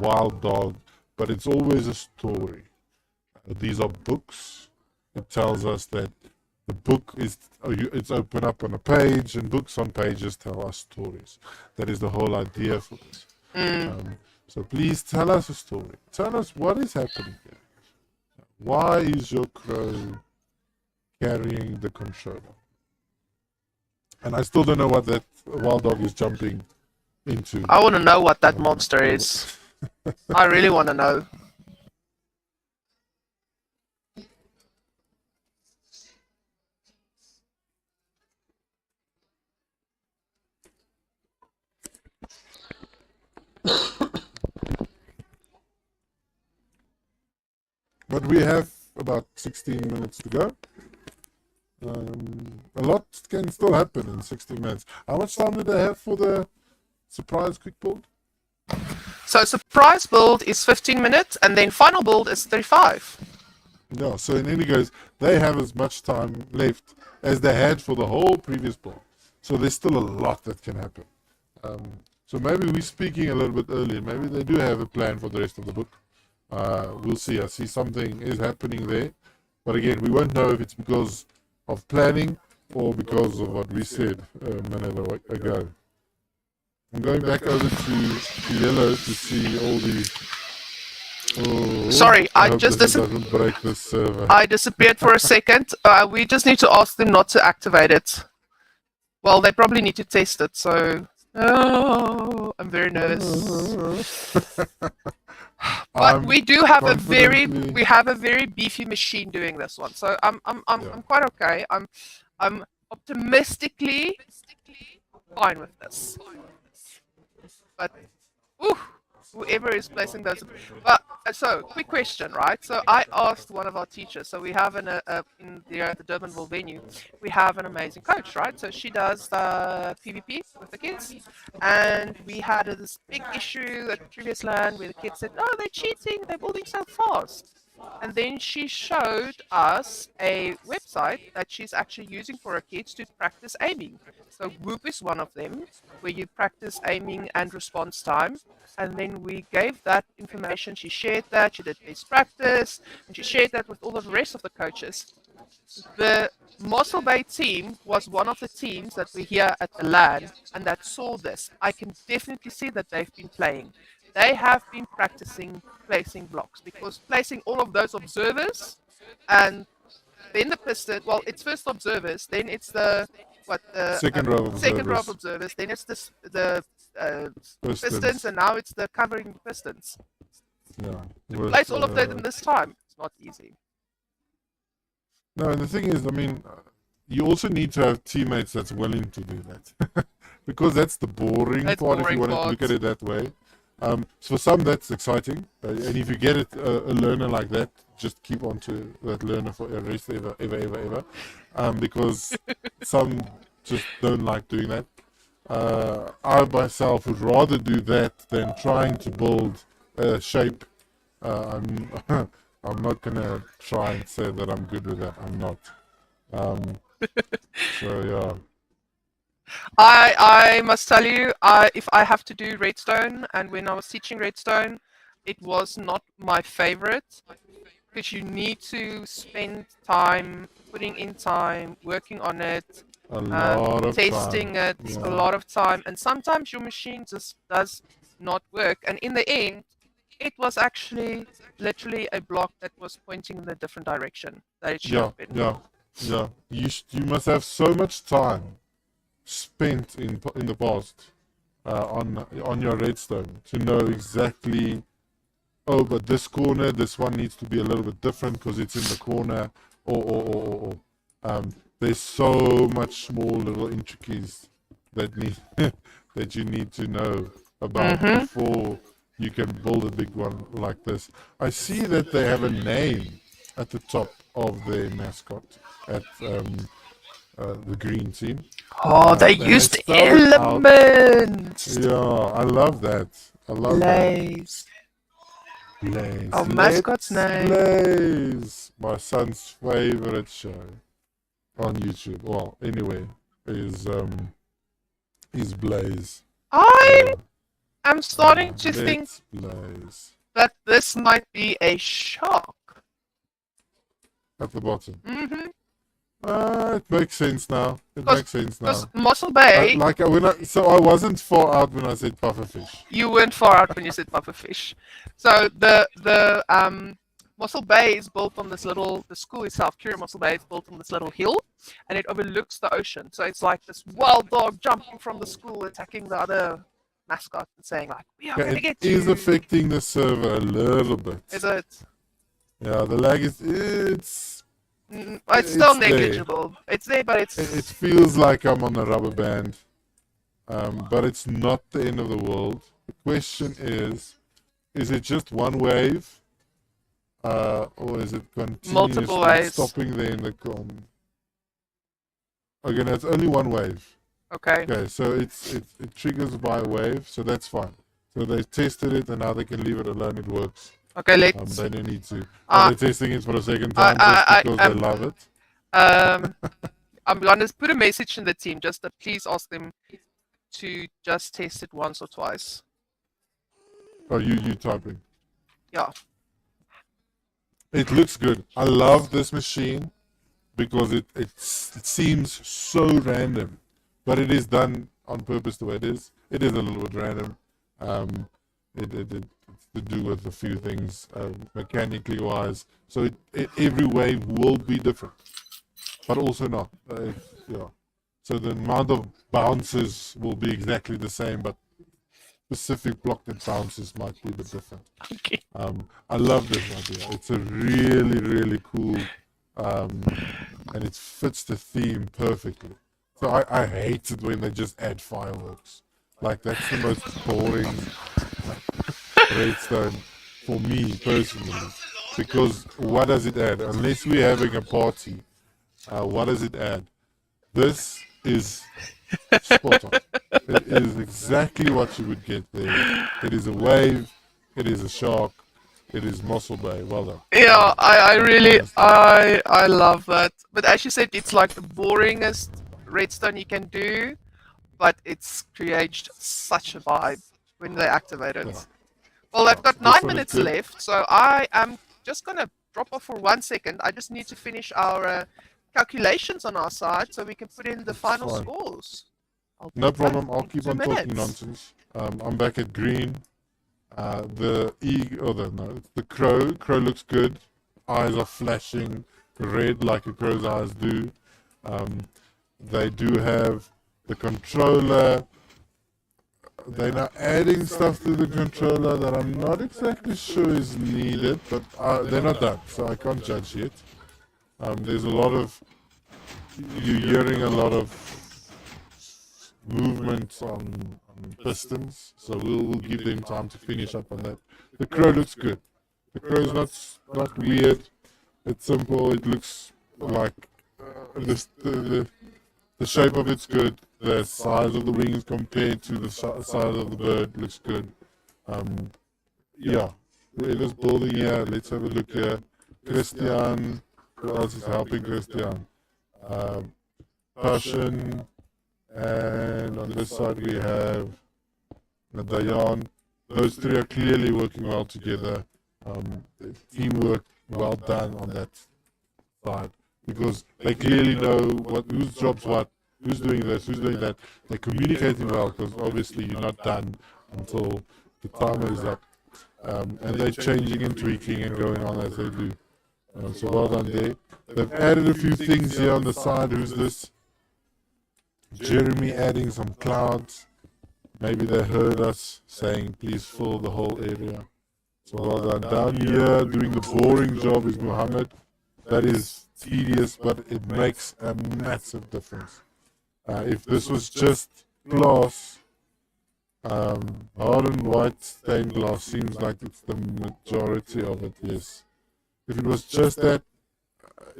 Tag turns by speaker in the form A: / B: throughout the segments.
A: wild dog, but it's always a story. These are books. It tells us that the book is, it's open up on a page, and books on pages tell us stories. That is the whole idea for this. So please tell us a story. Tell us what is happening here. Why is your crow carrying the controller? And I still don't know what that wild dog is jumping into.
B: I want to know what that monster is. I really want to know.
A: But we have about 16 minutes to go. A lot can still happen in 16 minutes. How much time do they have for the surprise quick build?
B: So surprise build is 15 minutes, and then final build is 35.
A: Yeah, so in any case, they have as much time left as they had for the whole previous build. So there's still a lot that can happen. So maybe we're speaking a little bit earlier. Maybe they do have a plan for the rest of the book. We'll see. I see something is happening there. But again, we won't know if it's because of planning or because of what we said a minute ago. I'm going back over to yellow to see all the... Oh,
B: Sorry, I just
A: doesn't break this server.
B: I disappeared for a second. We just need to ask them not to activate it. Well, they probably need to test it, so... Oh, I'm very nervous. But we do have a very beefy machine doing this one, so I'm quite okay. I'm optimistically fine with this. But whoever is placing those. But so quick question, right? So I asked one of our teachers. So we have in the Durbanville venue, we have an amazing coach, right? So she does the PvP with the kids, and we had this big issue at previous land where the kids said, "Oh, they're cheating. They're building so fast." And then she showed us a website that she's actually using for her kids to practice aiming. So Whoop is one of them, where you practice aiming and response time. And then we gave that information. She shared that. She did best practice, and she shared that with all of the rest of the coaches. The Mossel Bay team was one of the teams that were here at the LAN and that saw this. I can definitely see that they've been playing. They have been practicing placing blocks, because placing all of those observers and then the piston, well, it's first observers, then it's the
A: second row of
B: observers, then it's the pistons, and now it's the covering pistons.
A: Yeah.
B: To place all of them this time, it's not easy.
A: No, and the thing is, I mean, you also need to have teammates that's willing to do that. Because that's the boring part, if you want to look at it that way. So for some, that's exciting. And if you get it, a learner like that, just keep on to that learner for the rest ever. Because some just don't like doing that. I myself would rather do that than trying to build a shape. I'm not going to try and say that I'm good with that. I'm not. So, yeah.
B: I must tell you, if I have to do Redstone, and when I was teaching Redstone, it was not my favorite, because you need to spend time putting in time, working on it, testing it, a lot of time, and sometimes your machine just does not work. And in the end, it was actually literally a block that was pointing in a different direction that it should have been.
A: Yeah. You must have so much time spent in the past on your redstone to know exactly, oh, but this corner, this one needs to be a little bit different because it's in the corner, or there's so much small little intricacies that that you need to know about before you can build a big one like this. I see that they have a name at the top of their mascot at the green team.
B: Oh, they used elements.
A: Yeah, I love that. I love
B: Blaze.
A: that. Blaze.
B: Our mascot's name.
A: Blaze. My son's favorite show on YouTube. Well, anyway, is Blaze.
B: I'm starting to think
A: Let's blaze.
B: that this might be a shark.
A: At the bottom.
B: Mm-hmm.
A: It makes sense now. It
B: Because
A: makes sense now.
B: Mossel Bay,
A: So I wasn't far out when I said pufferfish.
B: you weren't far out when you said pufferfish. So the Mossel Bay is built on this little, the school itself, Curro Mossel Bay, is built on this little hill, and it overlooks the ocean. So it's like this wild dog jumping from the school, attacking the other mascot and saying like, "We are going to
A: It
B: get you."
A: is affecting the server a little bit.
B: Is it?
A: Yeah, the lag it's
B: It's still
A: it's there.
B: negligible. It's there, but it's.
A: It feels like I'm on a rubber band, but it's not the end of the world. The question is it just one wave, or is it continuously
B: Multiple waves.
A: stopping there in the con? Okay, no, it's only one wave.
B: Okay.
A: Okay, so it triggers by a wave, so that's fine. So they tested it, and now they can leave it alone. It works.
B: Okay, let's.
A: They don't need to. They're testing it for a second time
B: I-
A: just because they love it.
B: I'm gonna put a message in the team just that please ask them to just test it once or twice.
A: Oh, you typing.
B: Yeah.
A: It looks good. I love this machine because it seems so random, but it is done on purpose the way it is. It is a little bit random. It's to do with a few things mechanically wise. So every wave will be different, but also not. Yeah. So the amount of bounces will be exactly the same, but specific block that bounces might be a bit different.
B: Okay.
A: I love this idea. It's a really, really cool, and it fits the theme perfectly. So I hate it when they just add fireworks. Like, that's the most boring redstone for me personally. Because what does it add? Unless we're having a party, what does it add? This is spot on. It is exactly what you would get there. It is a wave, it is a shark, it is Mossel Bay. Well done.
B: Yeah, I really I love that. But as you said, it's like the boringest redstone you can do, but it's creates such a vibe when they activate it.
A: Yeah.
B: Well, I've got
A: This
B: 9
A: one is
B: minutes
A: good.
B: left, so I am just gonna drop off for 1 second. I just need to finish our calculations on our side so we can put in the
A: That's
B: final
A: fine.
B: scores. I'll be
A: No
B: back
A: problem. I'll
B: in
A: keep
B: 2
A: on talking
B: minutes.
A: nonsense. I'm back at green. The crow. Crow looks good. Eyes are flashing red like a crow's eyes do. They do have the controller. They're now adding stuff to the controller that I'm not exactly sure is needed, but they're not done, so I can't judge yet. There's a lot of, you're hearing a lot of movement on pistons, so we'll give them time to finish up on that. The crow looks good. The crow's not weird. It's simple. It looks like the shape of it's good. The size of the wings compared to the size of the bird looks good. Yeah, we're just building here. Let's have a look here. Christian, who else is helping Christian? Passion, and on this side we have Dayan. Those three are clearly working well together. Teamwork well done on that side, because they clearly know whose job's what, who's doing this, who's doing that. They're communicating well, because obviously you're not done until the timer is up. And they're changing and tweaking and going on as they do. So well done there. They've added a few things here on the side. Who's this? Jeremy adding some clouds. Maybe they heard us saying, please fill the whole area. So well done. Down here, doing the boring job is Muhammad. That is tedious, but it makes a massive difference. If this was just glass, hardened white stained glass seems like it's the majority of it, yes. If it was just that,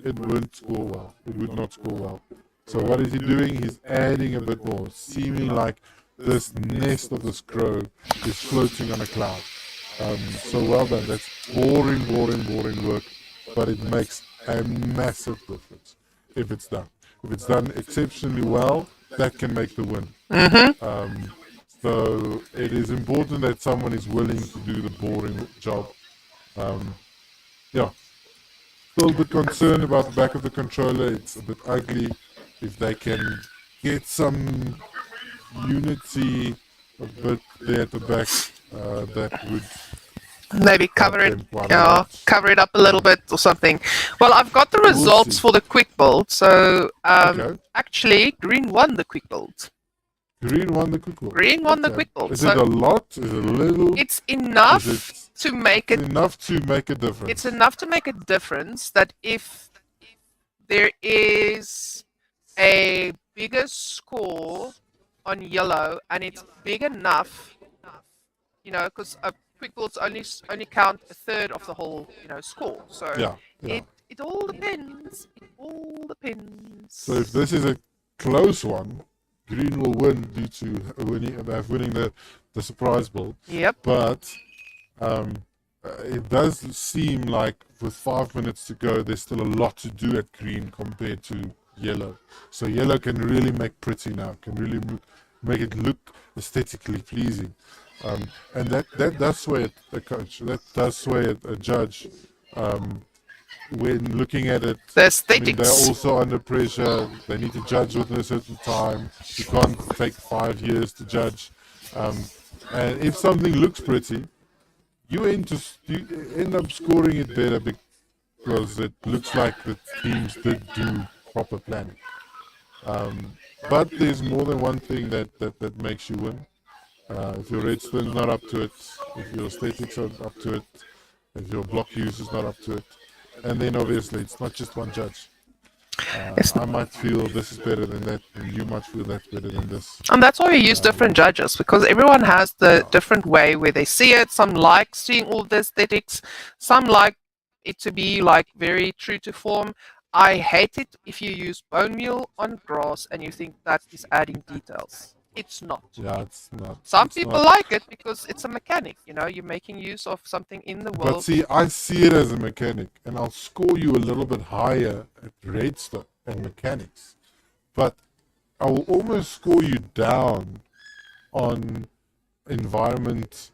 A: it wouldn't score well. It would not score well. So what is he doing? He's adding a bit more, seeming like this nest of this crow is floating on a cloud. So well done. That's boring work, but it makes a massive difference if it's done. If it's done exceptionally well, that can make the win. So it is important that someone is willing to do the boring job. Um, yeah, still a bit concerned about the back of the controller. It's a bit ugly. If they can get some unity a bit there at the back, that would
B: Maybe
A: help
B: cover it,
A: them quite a lot.
B: cover it up a little bit or something. Well, I've got the
A: We'll
B: results
A: see.
B: for the quick build. So
A: Okay.
B: actually, Green won the quick build.
A: Green won the quick build.
B: Green won the
A: Okay.
B: quick build.
A: Is
B: So
A: it a lot? Is it a little?
B: it's enough
A: Is it
B: to make it.
A: enough to make a difference?
B: It's enough to make a difference that if there is a bigger score on yellow and it's big enough, because quick builds only count a third of the whole, score. So
A: Yeah. Yeah.
B: it all depends. It all depends.
A: So if this is a close one, Green will win due to winning the surprise build.
B: Yep.
A: But it does seem like with 5 minutes to go, there's still a lot to do at Green compared to Yellow. So Yellow can really make pretty now, can really make it look aesthetically pleasing. And that does sway a coach, that does sway a judge. When looking at it,
B: The
A: I mean,
B: aesthetics.
A: they're also under pressure. They need to judge within a certain time. You can't take 5 years to judge. And if something looks pretty, you end up scoring it better because it looks like the teams did do proper planning. But there's more than one thing that makes you win. If your redstone's not up to it, if your aesthetics are up to it, if your block use is not up to it, and then obviously it's not just one judge. I might feel this is better than that, and you might feel that's better than this.
B: And that's why we use different judges, because everyone has the different way where they see it. Some like seeing all the aesthetics, some like it to be like very true to form. I hate it if you use bone meal on grass and you think that is adding details. It's not.
A: Yeah, it's not.
B: Some
A: it's
B: people
A: not.
B: like it because it's a mechanic, you're making use of something in the
A: But
B: world.
A: see, I see it as a mechanic, and I'll score you a little bit higher at redstone and mechanics. But I will almost score you down on environment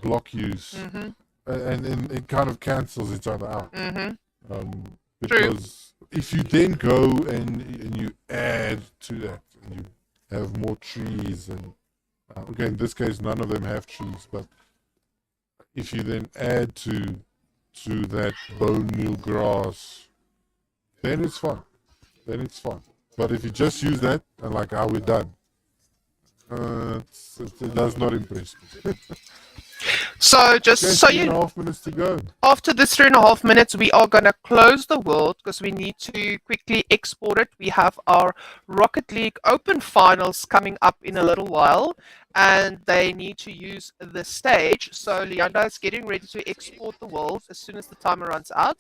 A: block use, and it kind of cancels each other out. Because if you then go and you add to that, and you have more trees, and okay, in this case, none of them have trees, but if you then add to that bone meal grass, then it's fun. Then it's fun. But if you just use that and like how we're done, it does not impress me.
B: So just
A: Okay,
B: so
A: 3.5 minutes to go.
B: after this 3.5 minutes, we are going to close the world because we need to quickly export it. We have our Rocket League Open finals coming up in a little while, and they need to use the stage. So Leander is getting ready to export the world as soon as the timer runs out.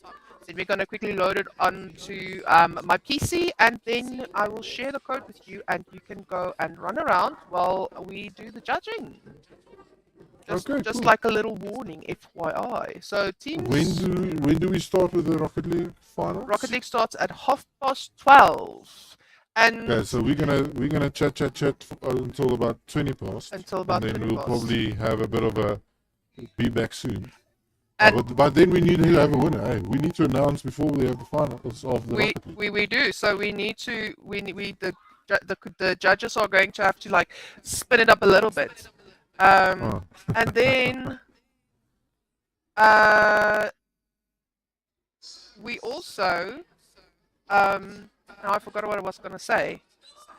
B: Then we're going to quickly load it onto my PC, and then I will share the code with you, and you can go and run around while we do the judging. Just
A: Cool.
B: like a little warning, FYI. So teams.
A: When do we start with the Rocket League finals?
B: Rocket League starts at 12:30, and
A: Okay, so we're gonna chat until about 20 past.
B: Until about
A: and then
B: 20
A: we'll
B: past.
A: probably have a bit of a be back soon.
B: And
A: But then we need to have a winner. Hey, we need to announce before we have the finals of the Rocket League.
B: we do. So we need to the judges are going to have to like spin it up a little bit. And then we also now I forgot what I was gonna say.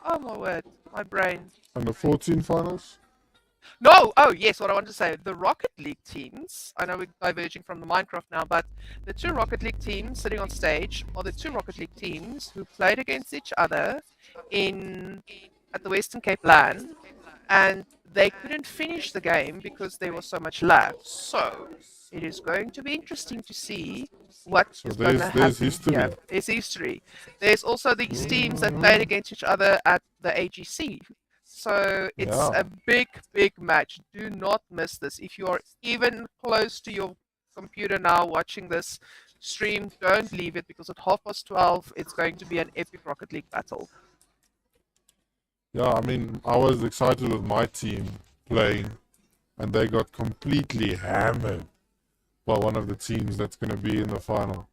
B: Oh my word, my brain.
A: And the 14 finals.
B: No, oh yes, what I wanted to say. The Rocket League teams, I know we're diverging from the Minecraft now, but the two Rocket League teams sitting on stage are the two Rocket League teams who played against each other at the Western Cape LAN, and they couldn't finish the game because there was so much lag. So it is going to be interesting to see what is going to happen.
A: There's history.
B: Yeah, there's history. There's also these teams that played against each other at the AGC. So it's a big, big match. Do not miss this. If you are even close to your computer now watching this stream, don't leave it because at 12:30, it's going to be an epic Rocket League battle.
A: Yeah, I mean, I was excited with my team playing, and they got completely hammered by one of the teams that's going to be in the final.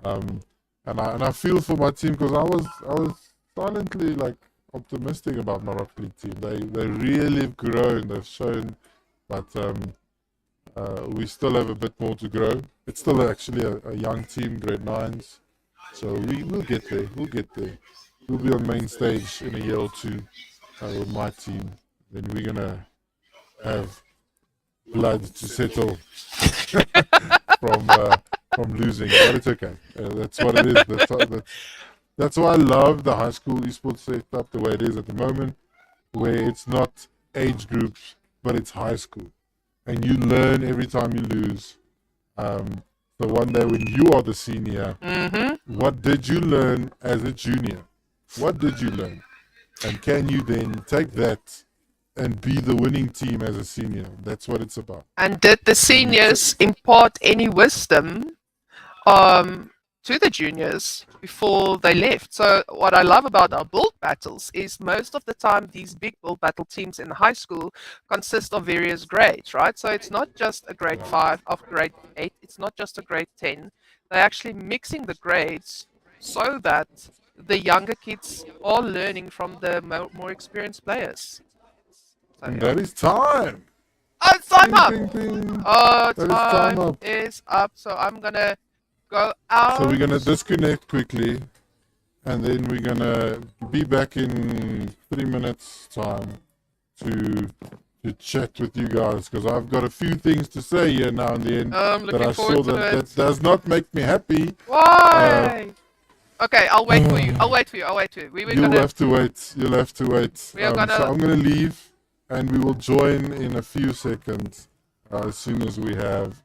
A: Um, and I feel for my team because I was silently like optimistic about my Rocket League team. They really have grown. They've shown, but we still have a bit more to grow. It's still actually a young team, grade nines. So we'll get there. We'll get there. We'll be on main stage in a year or two with my team. Then we're gonna have blood to settle from uh, from losing, but it's okay. That's what it is. That's why I love the high school esports setup the way it is at the moment, where it's not age groups, but it's high school, and you learn every time you lose. Um, so one day when you are the senior, what did you learn as a junior? What did you learn? And can you then take that and be the winning team as a senior? That's what it's about.
B: And did the seniors impart any wisdom to the juniors before they left? So what I love about our build battles is most of the time these big build battle teams in high school consist of various grades, right? So it's not just a grade 5 of grade 8, it's not just a grade 10. They're actually mixing the grades so that the younger kids are learning from the more experienced players. So,
A: And
B: yeah.
A: that is time.
B: Oh, it's time up!
A: Ding, ding, ding.
B: Oh,
A: That is time up.
B: is up. So I'm gonna go out.
A: So we're gonna disconnect quickly, and then we're gonna be back in 3 minutes time to chat with you guys, because I've got a few things to say here now and then
B: I'm
A: that
B: looking
A: I
B: forward
A: saw
B: to
A: that
B: it.
A: does not make me happy.
B: Why? Okay, I'll wait for you. I'll wait for you. I'll wait for you. We were
A: You'll
B: gonna.
A: have to wait. You'll have to wait.
B: We are gonna-
A: So I'm gonna leave, and we will join in a few seconds as soon as we have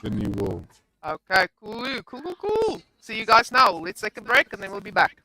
A: the new world.
B: Okay, cool. See you guys now. Let's take a break and then we'll be back.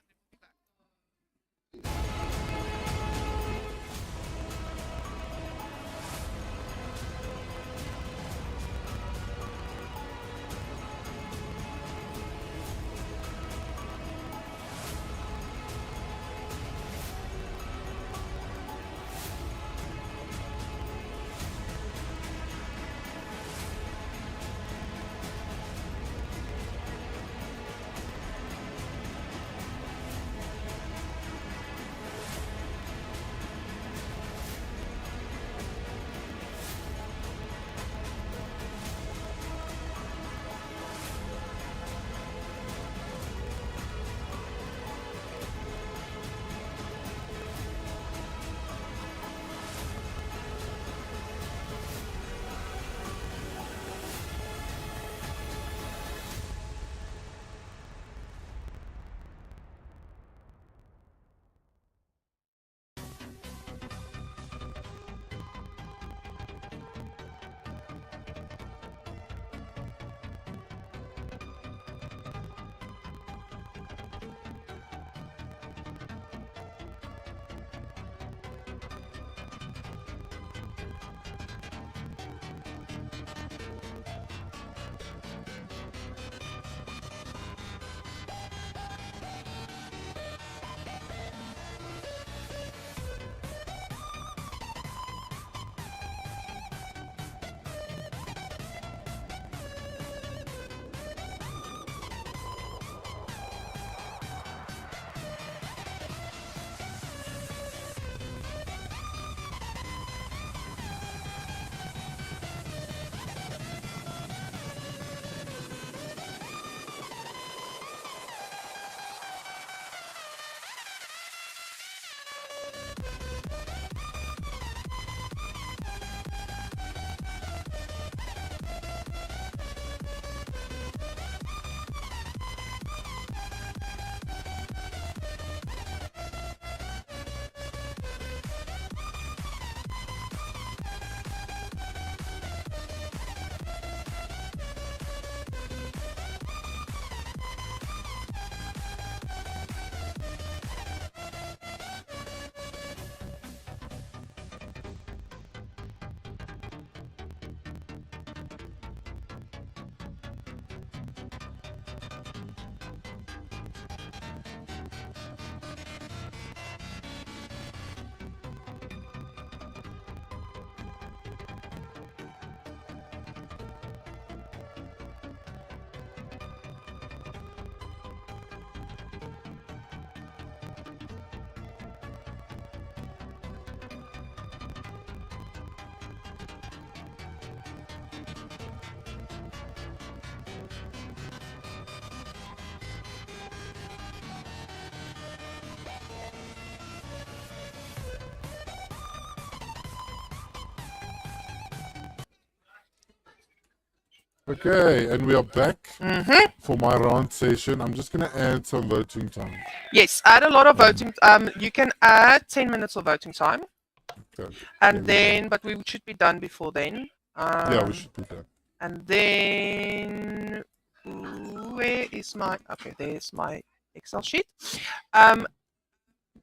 A: Okay, and we are back
B: Mm-hmm.
A: for my round session. I'm just gonna add some voting time.
B: Yes, add a lot of voting. You can add 10 minutes of voting time,
A: Okay, there
B: and
A: we go.
B: then, but we should be done before then.
A: Yeah, we should do that.
B: And then, where is my? Okay, there's my Excel sheet.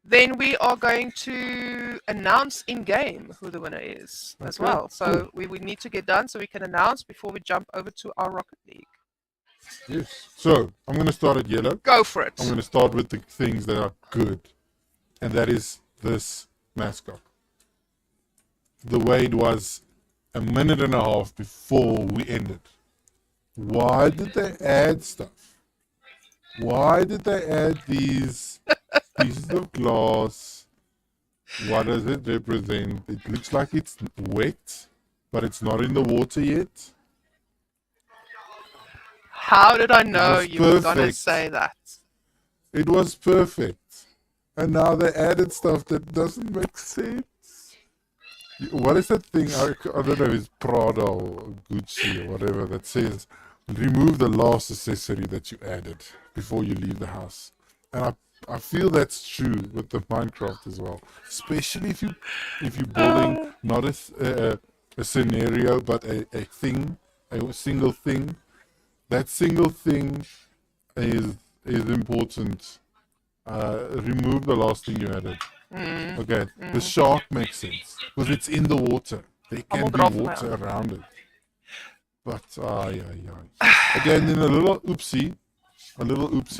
B: Then we are going to announce in game who the winner is as
A: Okay,
B: well. So we need to get done so we can announce before we jump over to our Rocket League.
A: Yes. So I'm gonna start at yellow.
B: Go for it.
A: I'm gonna start with the things that are good, and that is this mascot. The way it was a minute and a half before we ended. Why did they add stuff? Why did they add these pieces of glass? What does it represent? It looks like it's wet, but it's not in the water yet.
B: How did I know
A: was
B: you were going to
A: perfect.
B: say that?
A: It was perfect. And now they added stuff that doesn't make sense. What is that thing? I don't know if it's Prada or Gucci or whatever that says remove the last accessory that you added before you leave the house. And I feel that's true with the Minecraft as well. Especially if you're building not a scenario but a thing, a single thing. That single thing is important. Remove the last thing you added. Okay, the shark makes sense because it's in the water. There can be water around it. But again, then a little oopsie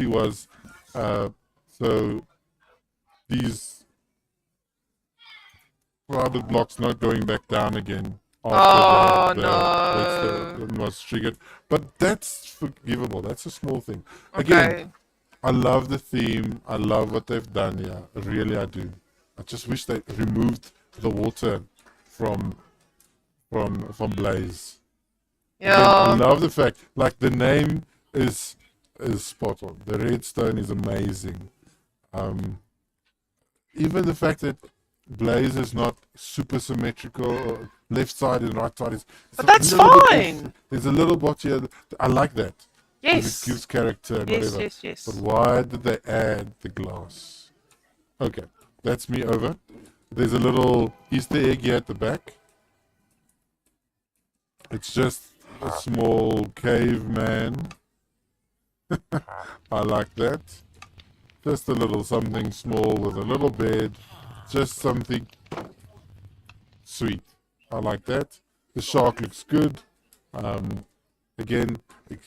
A: was so these crowded blocks not going back down again after the redstone was triggered. But that's forgivable. That's a small thing. Again, I love the theme. I love what they've done here. Really, I do. I just wish they removed the water from Blaze.
B: Yeah.
A: Again, I love the fact, like the name is spot on. The redstone is amazing. Even the fact that Blaze is not super symmetrical, left side and right side is.
B: But that's fine.
A: There's a little bot here. I like that.
B: Yes.
A: It gives character and
B: Yes,
A: whatever.
B: yes.
A: But why did they add the glass? Okay, that's me over. There's a little Easter egg here at the back. It's just a small caveman. I like that. Just a little something small with a little bed. Just something sweet. I like that. The shark looks good. Again,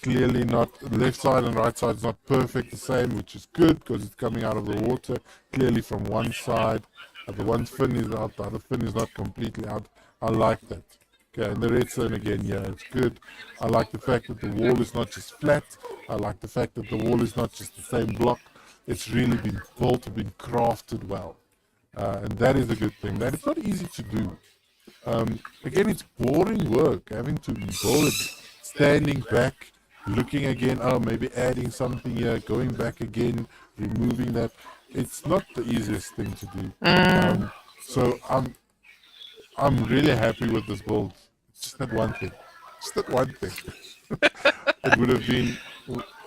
A: clearly not left side and right side is not perfect the same, which is good because it's coming out of the water clearly from one side. The one fin is out, the other fin is not completely out. I like that. Okay, and the redstone again, yeah, it's good. I like the fact that the wall is not just flat. I like the fact that the wall is not just the same block. It's really been built, been crafted well. And that is a good thing. That it's not easy to do. Again, it's boring work having to build it, standing back, looking again, oh, maybe adding something here, going back again, removing that. It's not the easiest thing to do. So I'm really happy with this build. It's just that one thing. Just that one thing. It would have been.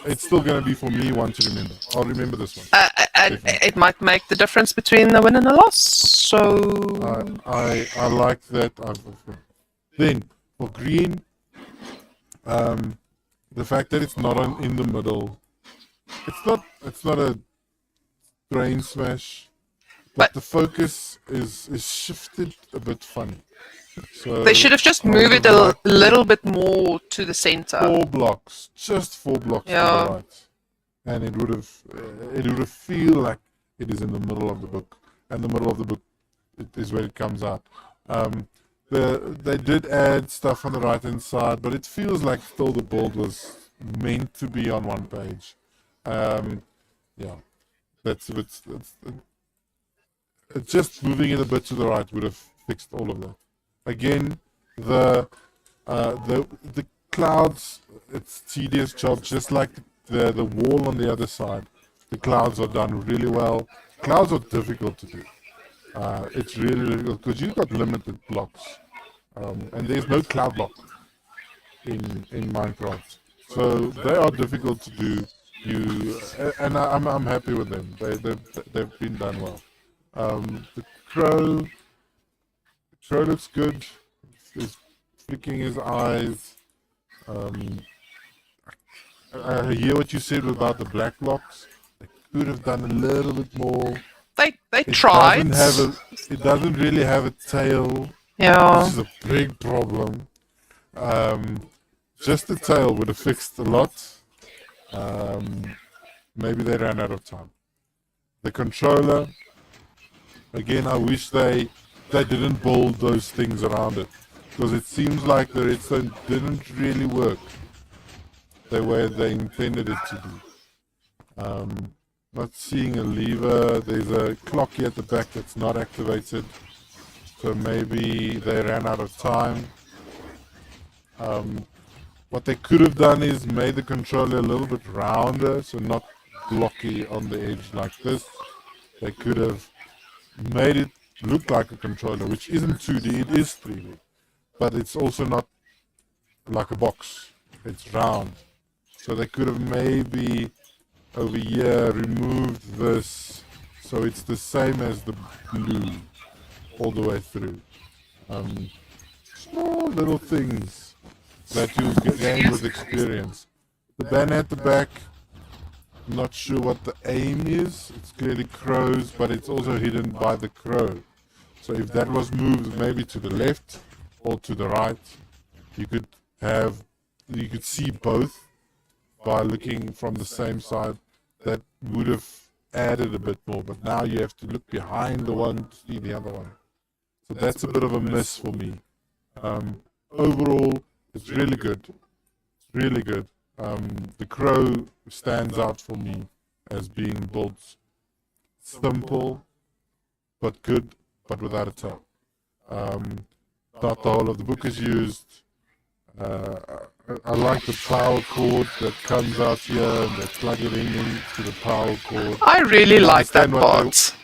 A: It's still going to be for me one to remember. I'll remember this one.
B: And it might make the difference between the win and the loss. So
A: I like that. Then for green, the fact that it's not in the middle. It's not a brain smash, but the focus is shifted a bit funny. So
B: they should have just moved it a little bit more to the center.
A: 4 blocks, just 4 blocks to the right, and it would have feel like it is in the middle of the book, and the middle of the book is where it comes out. They did add stuff on the right hand side, but it feels like still the build was meant to be on one page. Yeah, that's just moving it a bit to the right would have fixed all of that. Again, the clouds, it's tedious job, just like the wall on the other side. The clouds are done really well. Clouds are difficult to do. It's really difficult because you've got limited blocks, and there's no cloud block. in Minecraft. So they are difficult to do. And I'm happy with them. They've been done well. The crow looks good. He's flicking his eyes. Um, I hear what you said about the black blocks. They could have done a little bit more.
B: They
A: It
B: tried.
A: it doesn't really have a tail, which
B: Yeah.
A: is a big problem. Um, just the tail would have fixed a lot. Maybe they ran out of time. The controller, again, I wish they didn't build those things around it, because it seems like the redstone didn't really work the way they intended it to do. Not seeing a lever. There's a clock here at the back that's not activated, so maybe they ran out of time. What they could have done is made the controller a little bit rounder, so not blocky on the edge like this. They could have made it look like a controller, which isn't 2D, it is 3D. But it's also not like a box, it's round. So they could have maybe over here removed this so it's the same as the blue all the way through. Small little things that you gain with experience. The banner at the back, not sure what the aim is. It's clearly crows, but it's also hidden by the crow. So if that was moved maybe to the left or to the right, you could see both by looking from the same side. That would have added a bit more, but now you have to look behind the one to see the other one. So that's a bit of a miss for me. Overall, it's really good. It's really good. The crow stands out for me as being built simple but good, but without a tail. Not the whole of the book is used. I like the power cord that comes out here and they plug it into the power cord.
B: I really like that
A: understand what
B: part.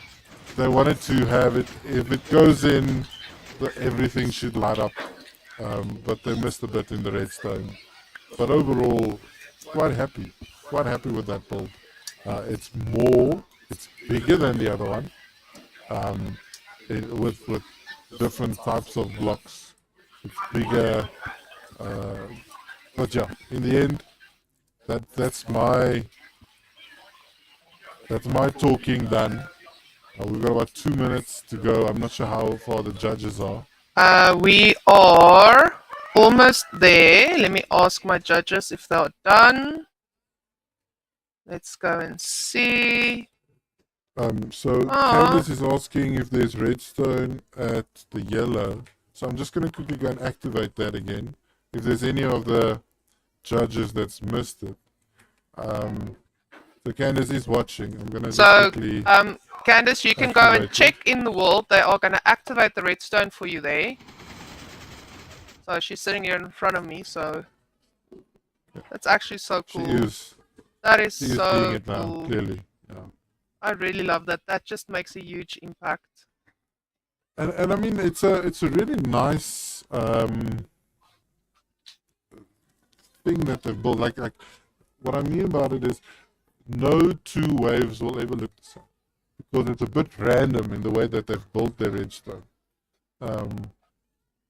A: They wanted to have it, if it goes in, everything should light up. But they missed a bit in the redstone. But overall, quite happy with that build. It's bigger than the other one, with different types of blocks. It's bigger, but yeah, in the end, that's my talking done. We've got about 2 minutes to go. I'm not sure how far the judges are.
B: We are almost there. Let me ask my judges if they're done. Let's go and see.
A: Candace is asking if there's redstone at the yellow. So I'm just going to quickly go and activate that again. If there's any of the judges that's missed it. So Candace is watching. I'm going to just quickly...
B: Candace, you can go and check in the world. They are going to activate the redstone for you there. So she's sitting here in front of me, so that's actually so cool. That is so
A: doing it now,
B: cool.
A: clearly. Yeah.
B: I really love that. That just makes a huge impact.
A: And I mean, it's a really nice thing that they've built. Like what I mean about it is, no two waves will ever look the same, because it's a bit random in the way that they've built their redstone.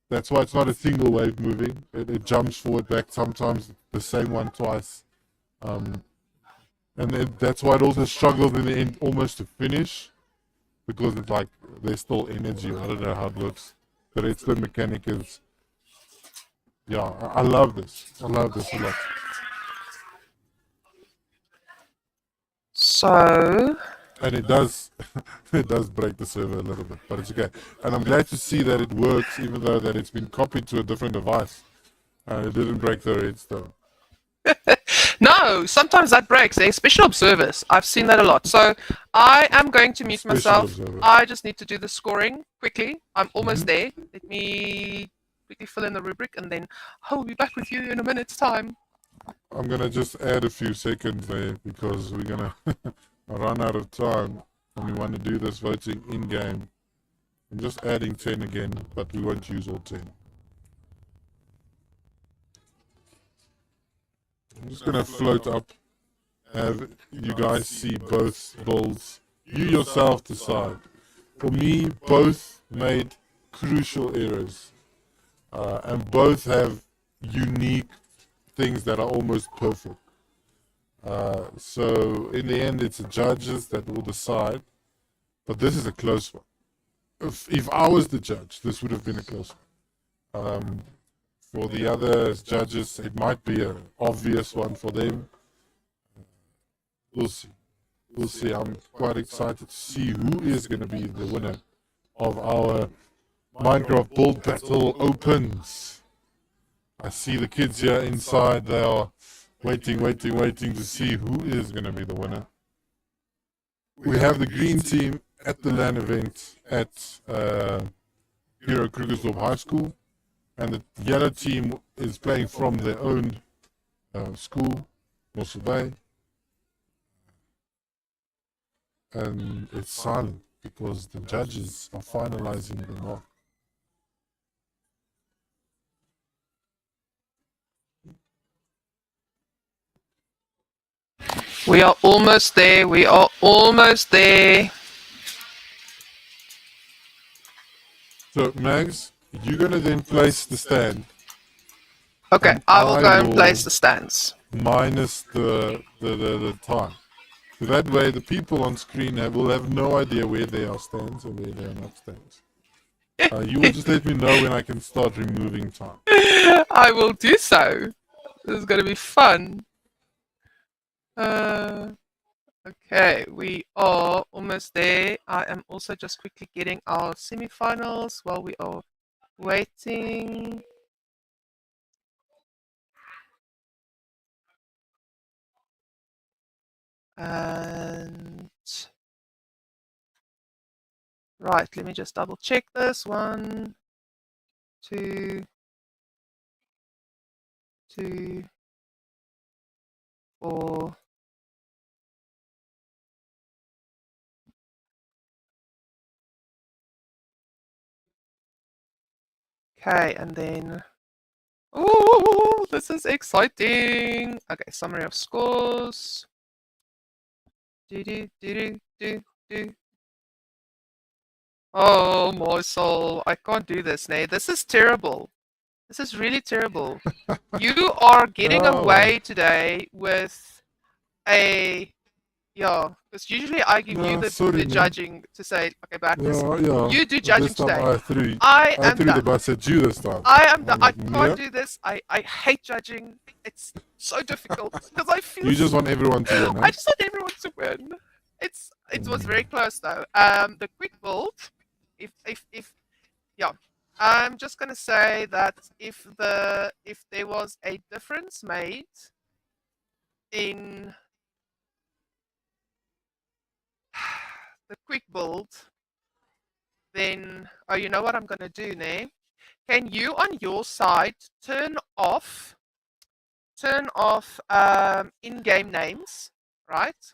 A: That's why it's not a single wave moving. It jumps forward, back, sometimes the same one twice. And that's why it also struggles in the end almost to finish, because it's like there's still energy. I don't know how it looks. The redstone mechanic is, yeah, I love this. I love this a lot.
B: So,
A: and it does it does break the server a little bit, but it's okay. And I'm glad to see that it works, even though that it's been copied to a different device. It didn't break the redstone.
B: No, sometimes that breaks. They're special observers. I've seen that a lot. So I am going to mute myself. I just need to do the scoring quickly. I'm almost there. Let me quickly fill in the rubric, and then I'll be back with you in a minute's time.
A: I'm going to just add a few seconds there, because we're going to run out of time, and we want to do this voting in-game. I'm just adding 10 again, but we won't use all 10. I'm just gonna float up. Have you guys see both builds? You yourself decide. For me, both made crucial errors, and both have unique things that are almost perfect. So in the end, it's the judges that will decide. But this is a close one. If I was the judge, this would have been a close one. For the other judges, it might be an obvious one for them. We'll see. We'll see. I'm quite excited to see who is going to be the winner of our Minecraft Build Battle Opens. I see the kids here inside. They are waiting to see who is going to be the winner. We have the green team at the LAN event at Curro High School, and the yellow team is playing from their own school, Mossel Bay. And it's silent because the judges are finalizing the mark.
B: We are almost there. We are almost there.
A: So, Mags, you're going to then place the stand.
B: Okay,
A: And
B: I will go and
A: will
B: place the stands.
A: Minus the time. So that way the people on screen will have no idea where they are stands and where they are not stands. You will just let me know when I can start removing time.
B: I will do so. This is going to be fun. Okay, we are almost there. I am also just quickly getting our semifinals while we are waiting. And right, let me just double check this. 1, 2, 2, 4. Okay, and then, oh, this is exciting. Okay, summary of scores. Oh, my soul, I can't do this, Nay. This is terrible. This is really terrible. You are getting away today with a... Yeah, because usually I give you the judging to say, okay, back this. You do judging today. I am
A: threw
B: done.
A: the bus at you this time.
B: I am done. I can't do this. I hate judging. It's so difficult because I feel...
A: You just want everyone to win, huh?
B: I just want everyone to win. It was very close though. The quick build, if yeah, I'm just gonna say that if there was a difference made in the quick build, then you know what I'm gonna do, Nay? Can you on your side turn off in-game names, right?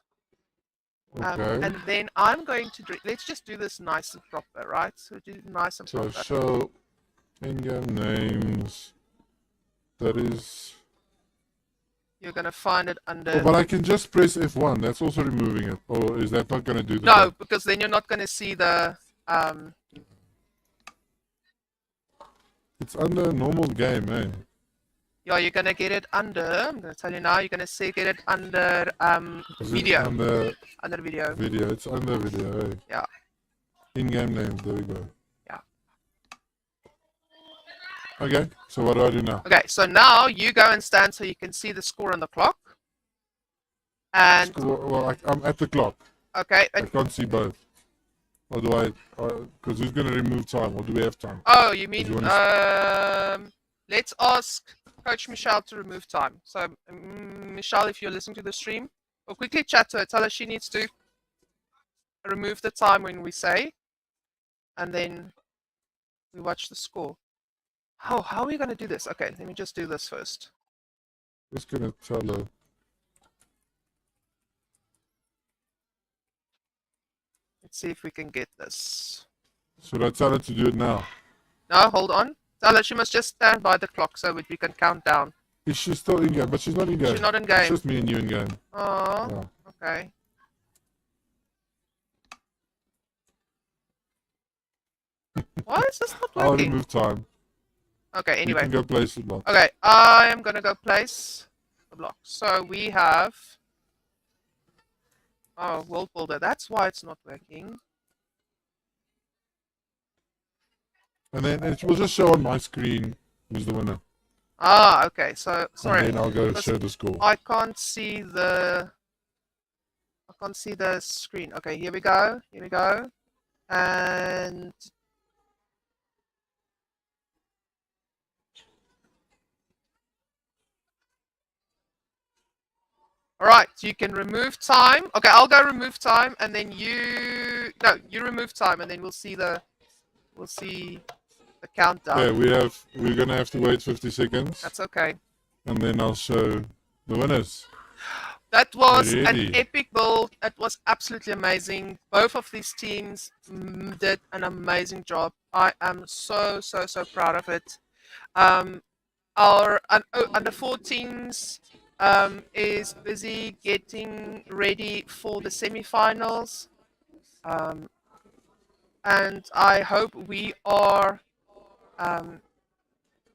A: Okay.
B: And then I'm going to let's just do this nice and proper, right? So do nice and proper.
A: So show in-game names. That is.
B: You're gonna find it under.
A: Oh, but I can just press F1. That's also removing it, or is that not gonna do the?
B: No,
A: job?
B: because then you're not gonna see the.
A: It's under normal game, eh?
B: Yeah, you're gonna get it under. I'm gonna tell you now. You're gonna get it under video. Under video.
A: Video. It's under video, eh?
B: Yeah.
A: In-game names. There we go.
B: Yeah.
A: Okay. So what do I do now?
B: Okay. So now you go and stand so you can see the score on the clock. And
A: well, I'm at the clock.
B: Okay.
A: I can't see both. Or do I? Because who's gonna remove time? Or do we have time?
B: Oh, you mean let's ask Coach Michelle to remove time. So Michelle, if you're listening to the stream, we'll quickly chat to her. Tell her she needs to remove the time when we say, and then we watch the score. How are we gonna do this? Okay, let me just do this first.
A: Just gonna tell her.
B: Let's see if we can get this.
A: Should I tell her to do it now?
B: No, hold on. Tell her she must just stand by the clock so we can count down.
A: Is she still in game? But she's not in game.
B: She's not in
A: It's
B: game.
A: just me and you in game.
B: Oh,
A: Yeah.
B: okay. Why is this not
A: I'll
B: working?
A: remove time.
B: Okay,
A: You
B: anyway.
A: can go place the block.
B: Okay, I am gonna go place the block. So we have world builder. That's why it's not working.
A: And then it will just show on my screen who's the winner.
B: Ah, okay. So sorry.
A: And then I'll go
B: because
A: show the score.
B: I can't see the screen. Okay, here we go. Here we go. And all right, you can remove time. Okay, I'll go remove time, and then you remove time, and then we'll see the countdown.
A: Yeah, we're gonna have to wait 50 seconds.
B: That's okay.
A: And then I'll show the winners.
B: That was
A: Really?
B: an epic build. That was absolutely amazing. Both of these teams did an amazing job. I am so proud of it. Our under 14s is busy getting ready for the semi-finals, and I hope we are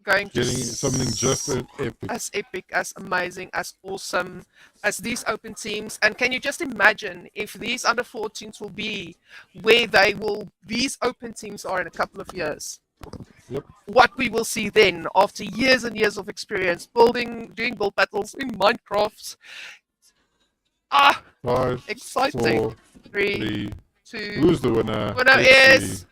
B: going to
A: Getting something just as
B: epic, as amazing, as awesome as these open teams. And can you just imagine if these under 14s will be where these open teams are in a couple of years?
A: Yep.
B: What we will see then after years and years of experience doing build battles in Minecraft. Ah,
A: 5,
B: exciting.
A: 4,
B: 3, 2.
A: Who's the winner?
B: Winner
A: Let's
B: is.
A: see.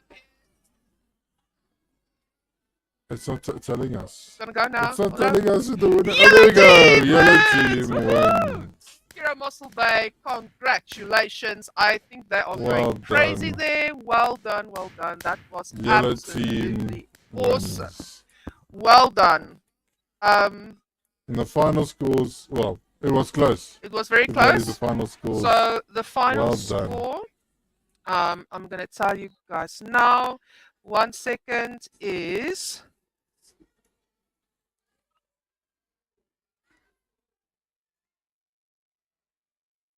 A: It's not telling us.
B: It's gonna go now.
A: It's not telling us who the winner.
B: Yellow
A: Oh, there we go.
B: team
A: Yellow
B: wins!
A: team wins.
B: Curro Mossel Bay, congratulations. I think they are
A: Well
B: going crazy
A: done.
B: there. Well done, well done. That was
A: Yellow
B: absolutely
A: team
B: awesome.
A: wins.
B: Well done.
A: In the final scores, well, it was close.
B: It was very
A: If that is
B: close.
A: the final scores.
B: So the final
A: Well done.
B: score, I'm going to tell you guys now. 1 second is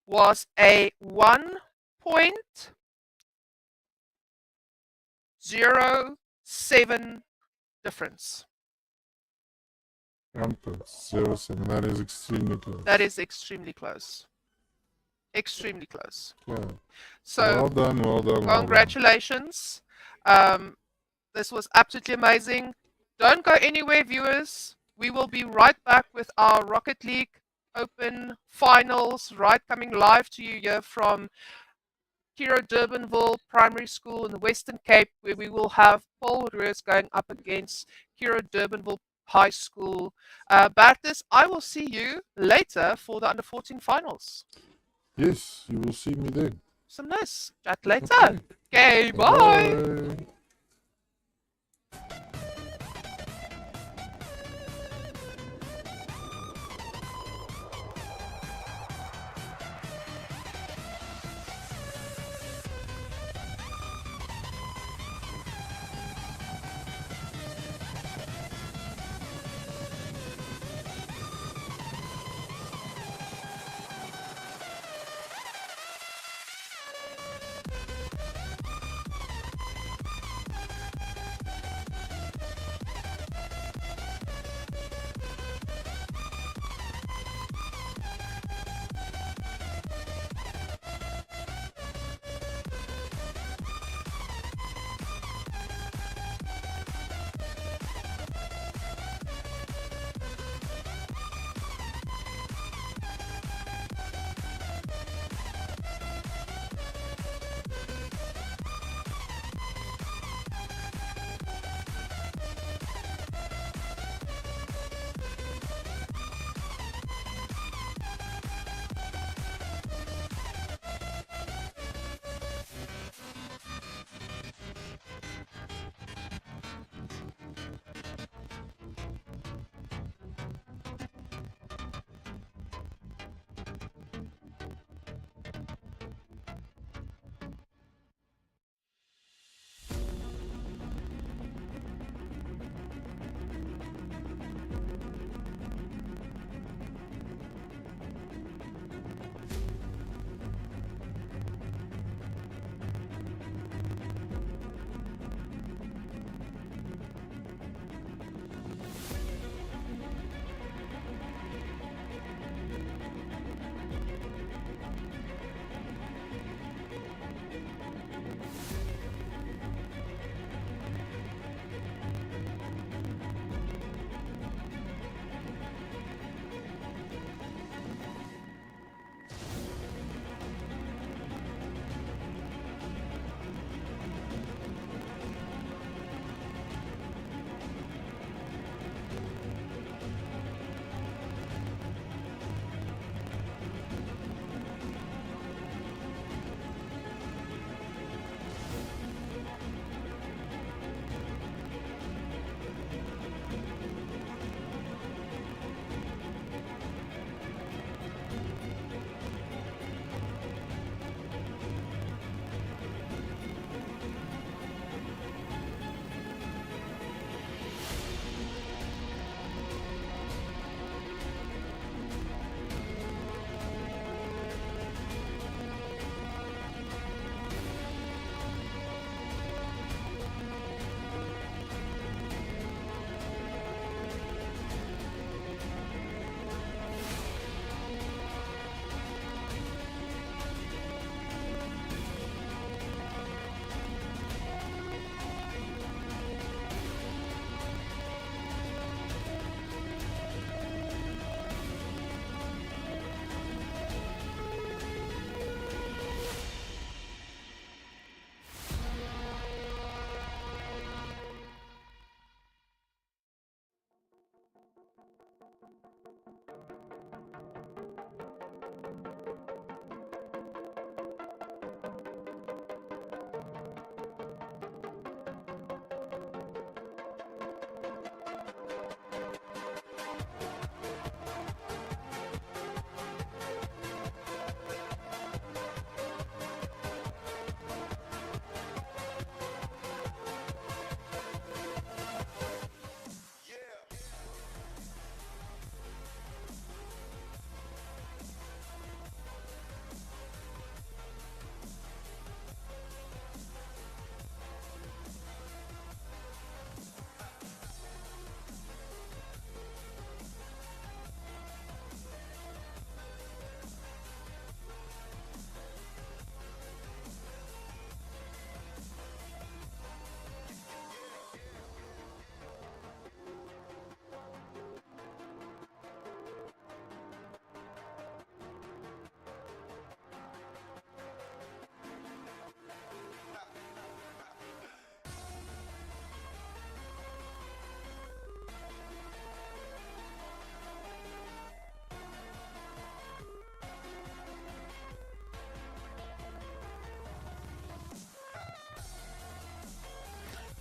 B: was a 1.07 difference.
A: 1.07. That is extremely close.
B: That is extremely close. Extremely close.
A: Yeah.
B: So
A: Well done, well done.
B: congratulations. This was absolutely amazing. Don't go anywhere, viewers. We will be right back with our Rocket League Open Finals, right, coming live to you here from Curro Durbanville Primary School in the Western Cape, where we will have Paul Ruiz going up against Curro Durbanville High School. Bertus, I will see you later for the Under 14 Finals.
A: Yes, you will see me then.
B: Some nice. Chat later. Okay, bye.
A: Bye.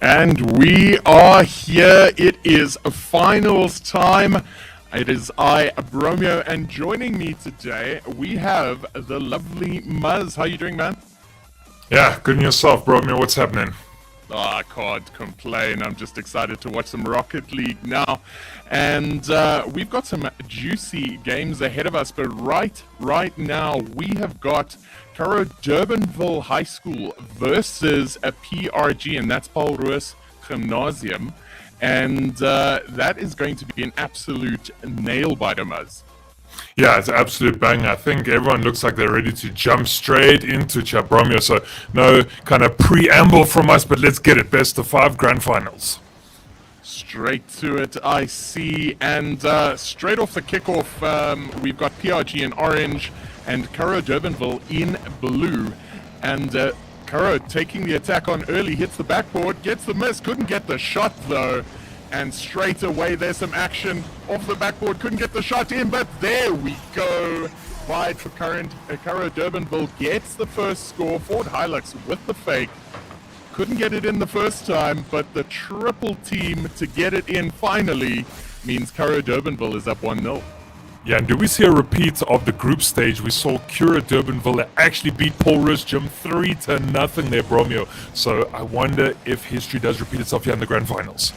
C: And we are here. It is finals time. It is I, Bromeo, and joining me today, we have the lovely Muzz. How you doing, man?
D: Yeah, good in yourself, Bromeo. What's happening?
C: Oh, I can't complain. I'm just excited to watch some Rocket League now. And we've got some juicy games ahead of us. But right now, we have got Curro Durbanville High School versus a PRG, and that's Paul Roos Gymnasium. And that is going to be an absolute nail-biter, Muzz.
D: Yeah, it's an absolute bang. I think everyone looks like they're ready to jump straight into Bromeo. So no kind of preamble from us, but let's get it. Best of 5 grand finals.
C: Straight to it, I see. And straight off the kickoff, we've got PRG in orange and Curro Durbanville in blue. And Curro taking the attack on early, hits the backboard, gets the miss, couldn't get the shot though. And straight away, there's some action off the backboard. Couldn't get the shot in, but there we go. Wide for Curro Durbanville gets the first score. Ford Hilux with the fake. Couldn't get it in the first time, but the triple team to get it in finally means Curro Durbanville is up 1-0.
D: Yeah, and do we see a repeat of the group stage? We saw Curro Durbanville actually beat Paul Roos Gym 3-0 there, Bromeo. So I wonder if history does repeat itself here in the grand finals.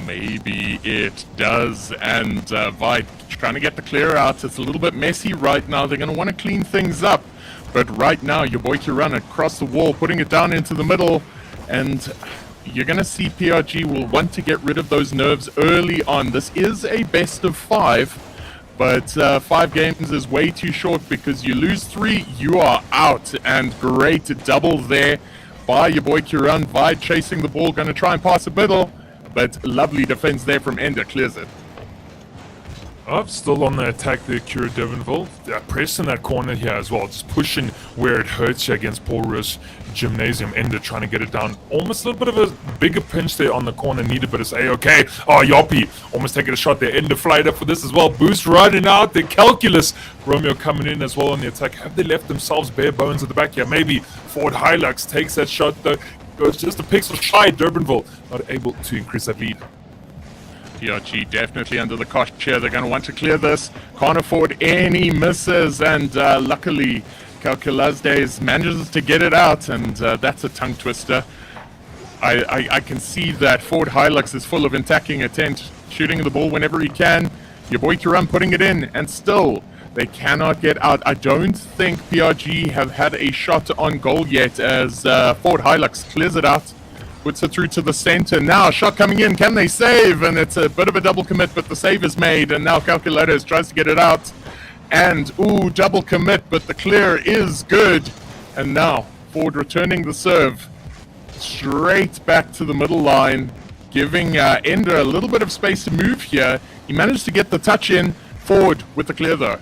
C: Maybe it does, and Vite trying to get the clear out. It's a little bit messy right now. They're going to want to clean things up, but right now your boy Curran across the wall, putting it down into the middle, and you're going to see PRG will want to get rid of those nerves early on. This is a best of 5, but 5 games is way too short because you lose 3, you are out, and great double there by your boy Curran. Vite chasing the ball, going to try and pass a middle. But lovely defense there from Ender, clears it.
D: Oh, still on the attack there, Curro Durbanville. Pressing that corner here as well, just pushing where it hurts you against Paul Roos Gymnasium. Ender trying to get it down. Almost a little bit of a bigger pinch there on the corner needed, but it's A-okay. Oh, Yoppie almost taking a shot there. Ender flight up for this as well. Boost running out. The calculus. Romeo coming in as well on the attack. Have they left themselves bare bones at the back here? Maybe Ford Hilux takes that shot though. Goes just a pixel shy. Durbanville not able to increase that lead.
C: PRG definitely under the cosh here. They're going to want to clear this. Can't afford any misses, and luckily Calculazdes manages to get it out, and that's a tongue twister. I can see that Ford Hilux is full of attacking intent, shooting the ball whenever he can. Your boy Kiram putting it in, and still they cannot get out. I don't think PRG have had a shot on goal yet as Ford Hilux clears it out, puts it through to the center. Now, shot coming in. Can they save? And it's a bit of a double commit, but the save is made. And now Calculators tries to get it out. And, ooh, double commit, but the clear is good. And now, Ford returning the serve straight back to the middle line, giving Ender a little bit of space to move here. He managed to get the touch in. Ford with the clear, though.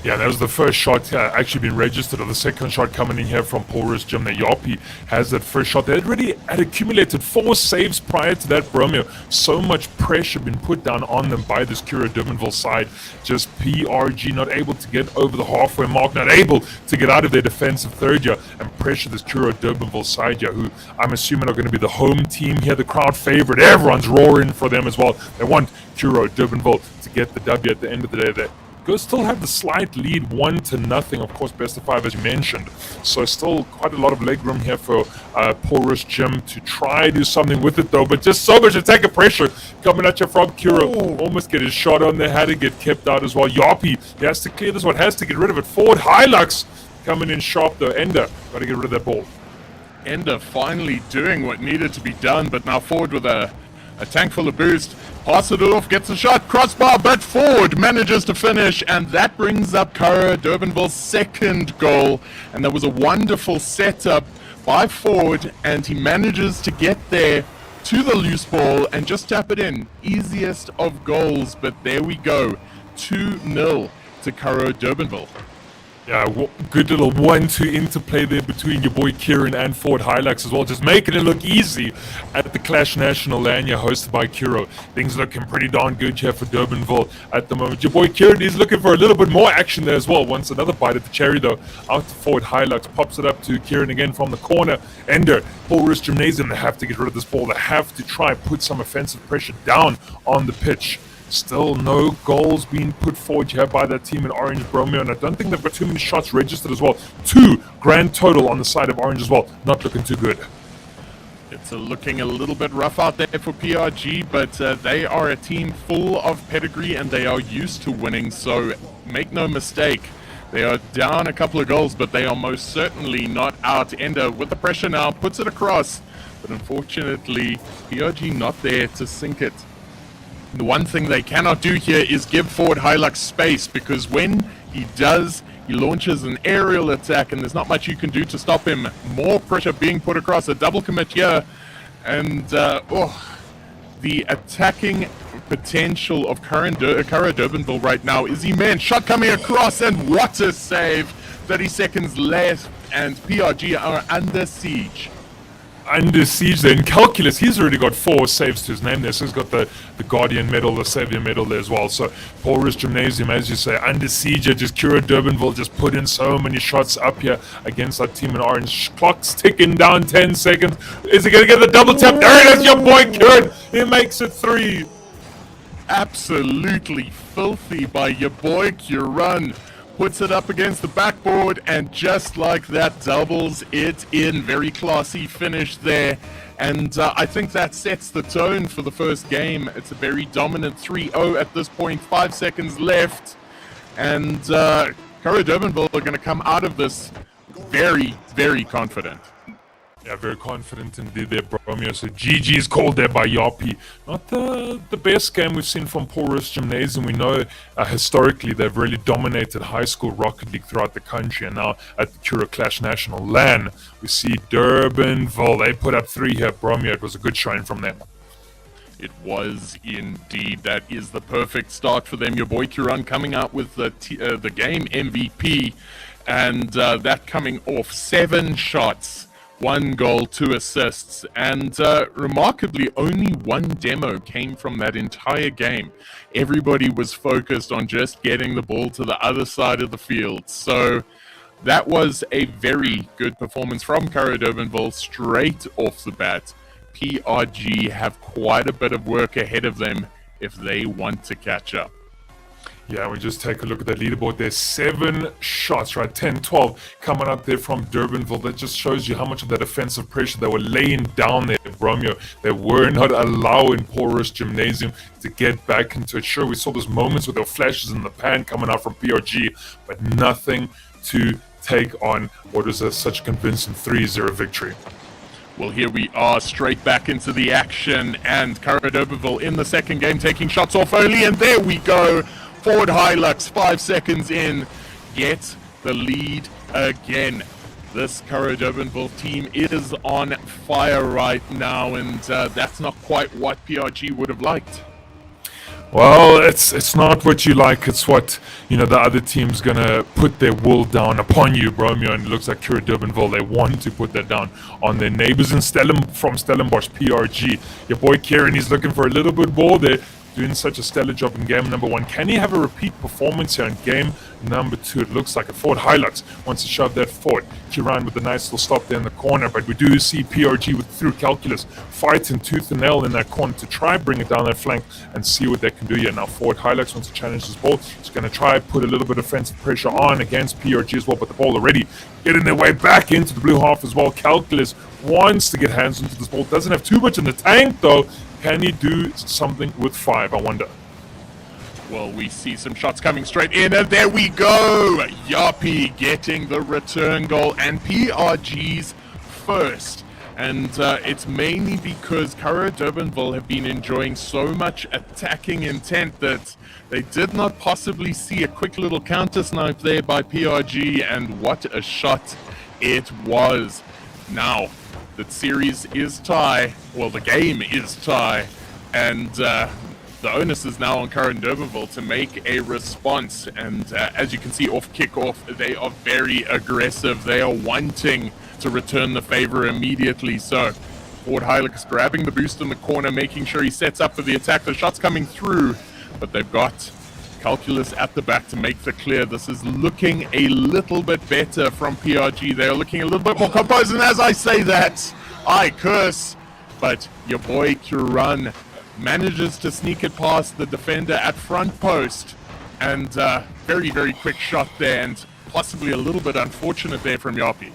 D: Yeah, that was the first shot actually been registered, or the second shot coming in here from Paul Roos Gym. Yoppie has that first shot. They already had accumulated 4 saves prior to that, Bromeo. So much pressure been put down on them by this Curro Durbanville side. Just PRG not able to get over the halfway mark, not able to get out of their defensive third here and pressure this Curro Durbanville side here, who I'm assuming are going to be the home team here, the crowd favorite. Everyone's roaring for them as well. They want Curro Durbanville to get the W at the end of the day. Go still have the slight lead 1-0, of course, best of 5 as you mentioned. So still quite a lot of leg room here for Paul Roos Gym to try do something with it though. But just so much attack and pressure coming at you from Curro. Almost get his shot on there, had to get kept out as well. Yoppie, he has to clear this one, has to get rid of it. Ford Hilux coming in sharp though. Ender, got to get rid of that ball.
C: Ender finally doing what needed to be done, but now Ford with a tank full of boost. Passes it off, gets a shot, crossbar, but Ford manages to finish, and that brings up Curro Durbanville's second goal. And that was a wonderful setup by Ford, and he manages to get there to the loose ball and just tap it in. Easiest of goals, but there we go. 2-0 to Curro Durbanville.
D: Yeah, good little 1-2 interplay there between your boy Kieran and Ford Hilux as well, just making it look easy at the Clash National LAN here hosted by Curro. Things looking pretty darn good here for Durbanville at the moment. Your boy Kieran is looking for a little bit more action there as well. Once another bite at the cherry though, out to Ford Hilux, pops it up to Kieran again from the corner. Ender, Paul Gymnasium, they have to get rid of this ball. They have to try and put some offensive pressure down on the pitch. Still no goals being put forward here by that team in Orange Bromeo, and I don't think they've got too many shots registered as well. 2 grand total on the side of Orange as well. Not looking too good.
C: It's looking a little bit rough out there for PRG, but they are a team full of pedigree and they are used to winning, so make no mistake. They are down a couple of goals, but they are most certainly not out. Ender with the pressure now, puts it across, but unfortunately, PRG not there to sink it. The one thing they cannot do here is give Ford Hilux space, because when he does, he launches an aerial attack and there's not much you can do to stop him. More pressure being put across, a double commit here, and the attacking potential of Curro Durbanville right now is immense. Shot coming across and what a save! 30 seconds left and PRG are under siege.
D: Under siege there. In Calculus, he's already got 4 saves to his name there, so he's got the Guardian medal, the Savior medal there as well. So Paulus Gymnasium, as you say, under siege. Just Curro Durbanville just put in so many shots up here against that team in Orange. Clock's ticking down, 10 seconds. Is he going to get the double tap? There it is, your boy Curro. He makes it 3.
C: Absolutely filthy by your boy Curro. Puts it up against the backboard and just like that doubles it in. Very classy finish there, and I think that sets the tone for the first game. It's a very dominant 3-0 at this point. 5 seconds left, and Curro Durbanville are going to come out of this very, very confident.
D: Yeah, very confident indeed there, Bromeo. So GG is called there by Yapi. Not the best game we've seen from Porus Gymnasium. We know historically they've really dominated high school Rocket League throughout the country. And now at the Curro Clash National LAN, we see Durbanville. They put up 3 here, Bromeo. It was a good showing from them.
C: It was indeed. That is the perfect start for them. Your boy Curro coming out with the game MVP. And that coming off 7 shots. 1 goal, 2 assists, and remarkably only 1 demo came from that entire game. Everybody was focused on just getting the ball to the other side of the field. So that was a very good performance from Curro Durbanville straight off the bat. PRG have quite a bit of work ahead of them if they want to catch up.
D: Yeah, we just take a look at that leaderboard. There's 7 shots, right? 10, 12 coming up there from Durbanville. That just shows you how much of that offensive pressure they were laying down there, Bromeo. They were not allowing Porus Gymnasium to get back into it. Sure, we saw those moments with their flashes in the pan coming out from PRG, but nothing to take on what was such a convincing 3-0 victory.
C: Well, here we are, straight back into the action, and Curro Durbanville in the second game taking shots off early, and there we go. Ford Hilux, 5 seconds in, get the lead again. This Curro Durbanville team is on fire right now, and that's not quite what PRG would have liked.
D: Well, it's not what you like. It's what, you know, the other team's gonna put their wool down upon you, Bromeo. And it looks like Curro Durbanville, they want to put that down on their neighbors in from Stellenbosch, PRG. Your boy Kieran, he's looking for a little bit more there. Doing such a stellar job in game number 1. Can he have a repeat performance here in game number 2? It looks like a Ford Hilux wants to shove that forward. Kiran with a nice little stop there in the corner, but we do see PRG through Calculus fighting tooth and nail in that corner to try bring it down that flank and see what they can do here. Now Ford Hilux wants to challenge this ball. He's going to try put a little bit of offensive pressure on against PRG as well, but the ball already getting their way back into the blue half as well. Calculus wants to get hands into this ball. Doesn't have too much in the tank though. Can he do something with 5, I wonder?
C: Well, we see some shots coming straight in, and there we go! Yapi getting the return goal, and PRG's first. And it's mainly because Curro Durbanville have been enjoying so much attacking intent that they did not possibly see a quick little counter snipe there by PRG, and what a shot it was. Now, the series is tie. Well, the game is tie. And the onus is now on Curro and Durbanville to make a response. And as you can see off kickoff, they are very aggressive. They are wanting to return the favor immediately. So Ford Hilux grabbing the boost in the corner, making sure he sets up for the attack. The shot's coming through, but they've got Calculus at the back to make the clear. This is looking a little bit better from PRG. They are looking a little bit more composed, and as I say that, I curse. But your boy Curro manages to sneak it past the defender at front post. And very, very quick shot there, and possibly a little bit unfortunate there from Yapi.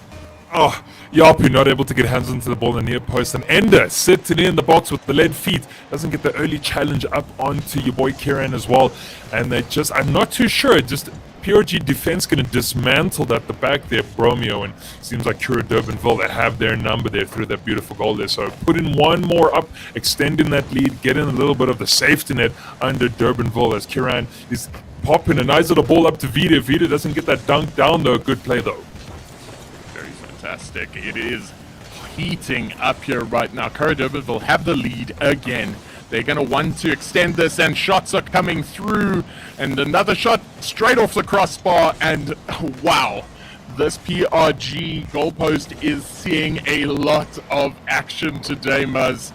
D: Oh, Yapu not able to get hands into the ball in the near post, and Ender sitting in the box with the lead feet, doesn't get the early challenge up onto your boy Kieran as well. And they just, I'm not too sure, just PRG defense going to dismantle at the back there, Bromeo, and seems like Curro Durbanville, they have their number there through that beautiful goal there. So put in one more up, extending that lead, getting a little bit of the safety net under Durbanville as Kieran is popping a nice little ball up to Vida. Vida doesn't get that dunk down though, good play though.
C: Fantastic. It is heating up here right now. Curro Durbanville have the lead again. They're going to want to extend this, and shots are coming through. And another shot straight off the crossbar. And wow, this PRG goalpost is seeing a lot of action today, Muzz.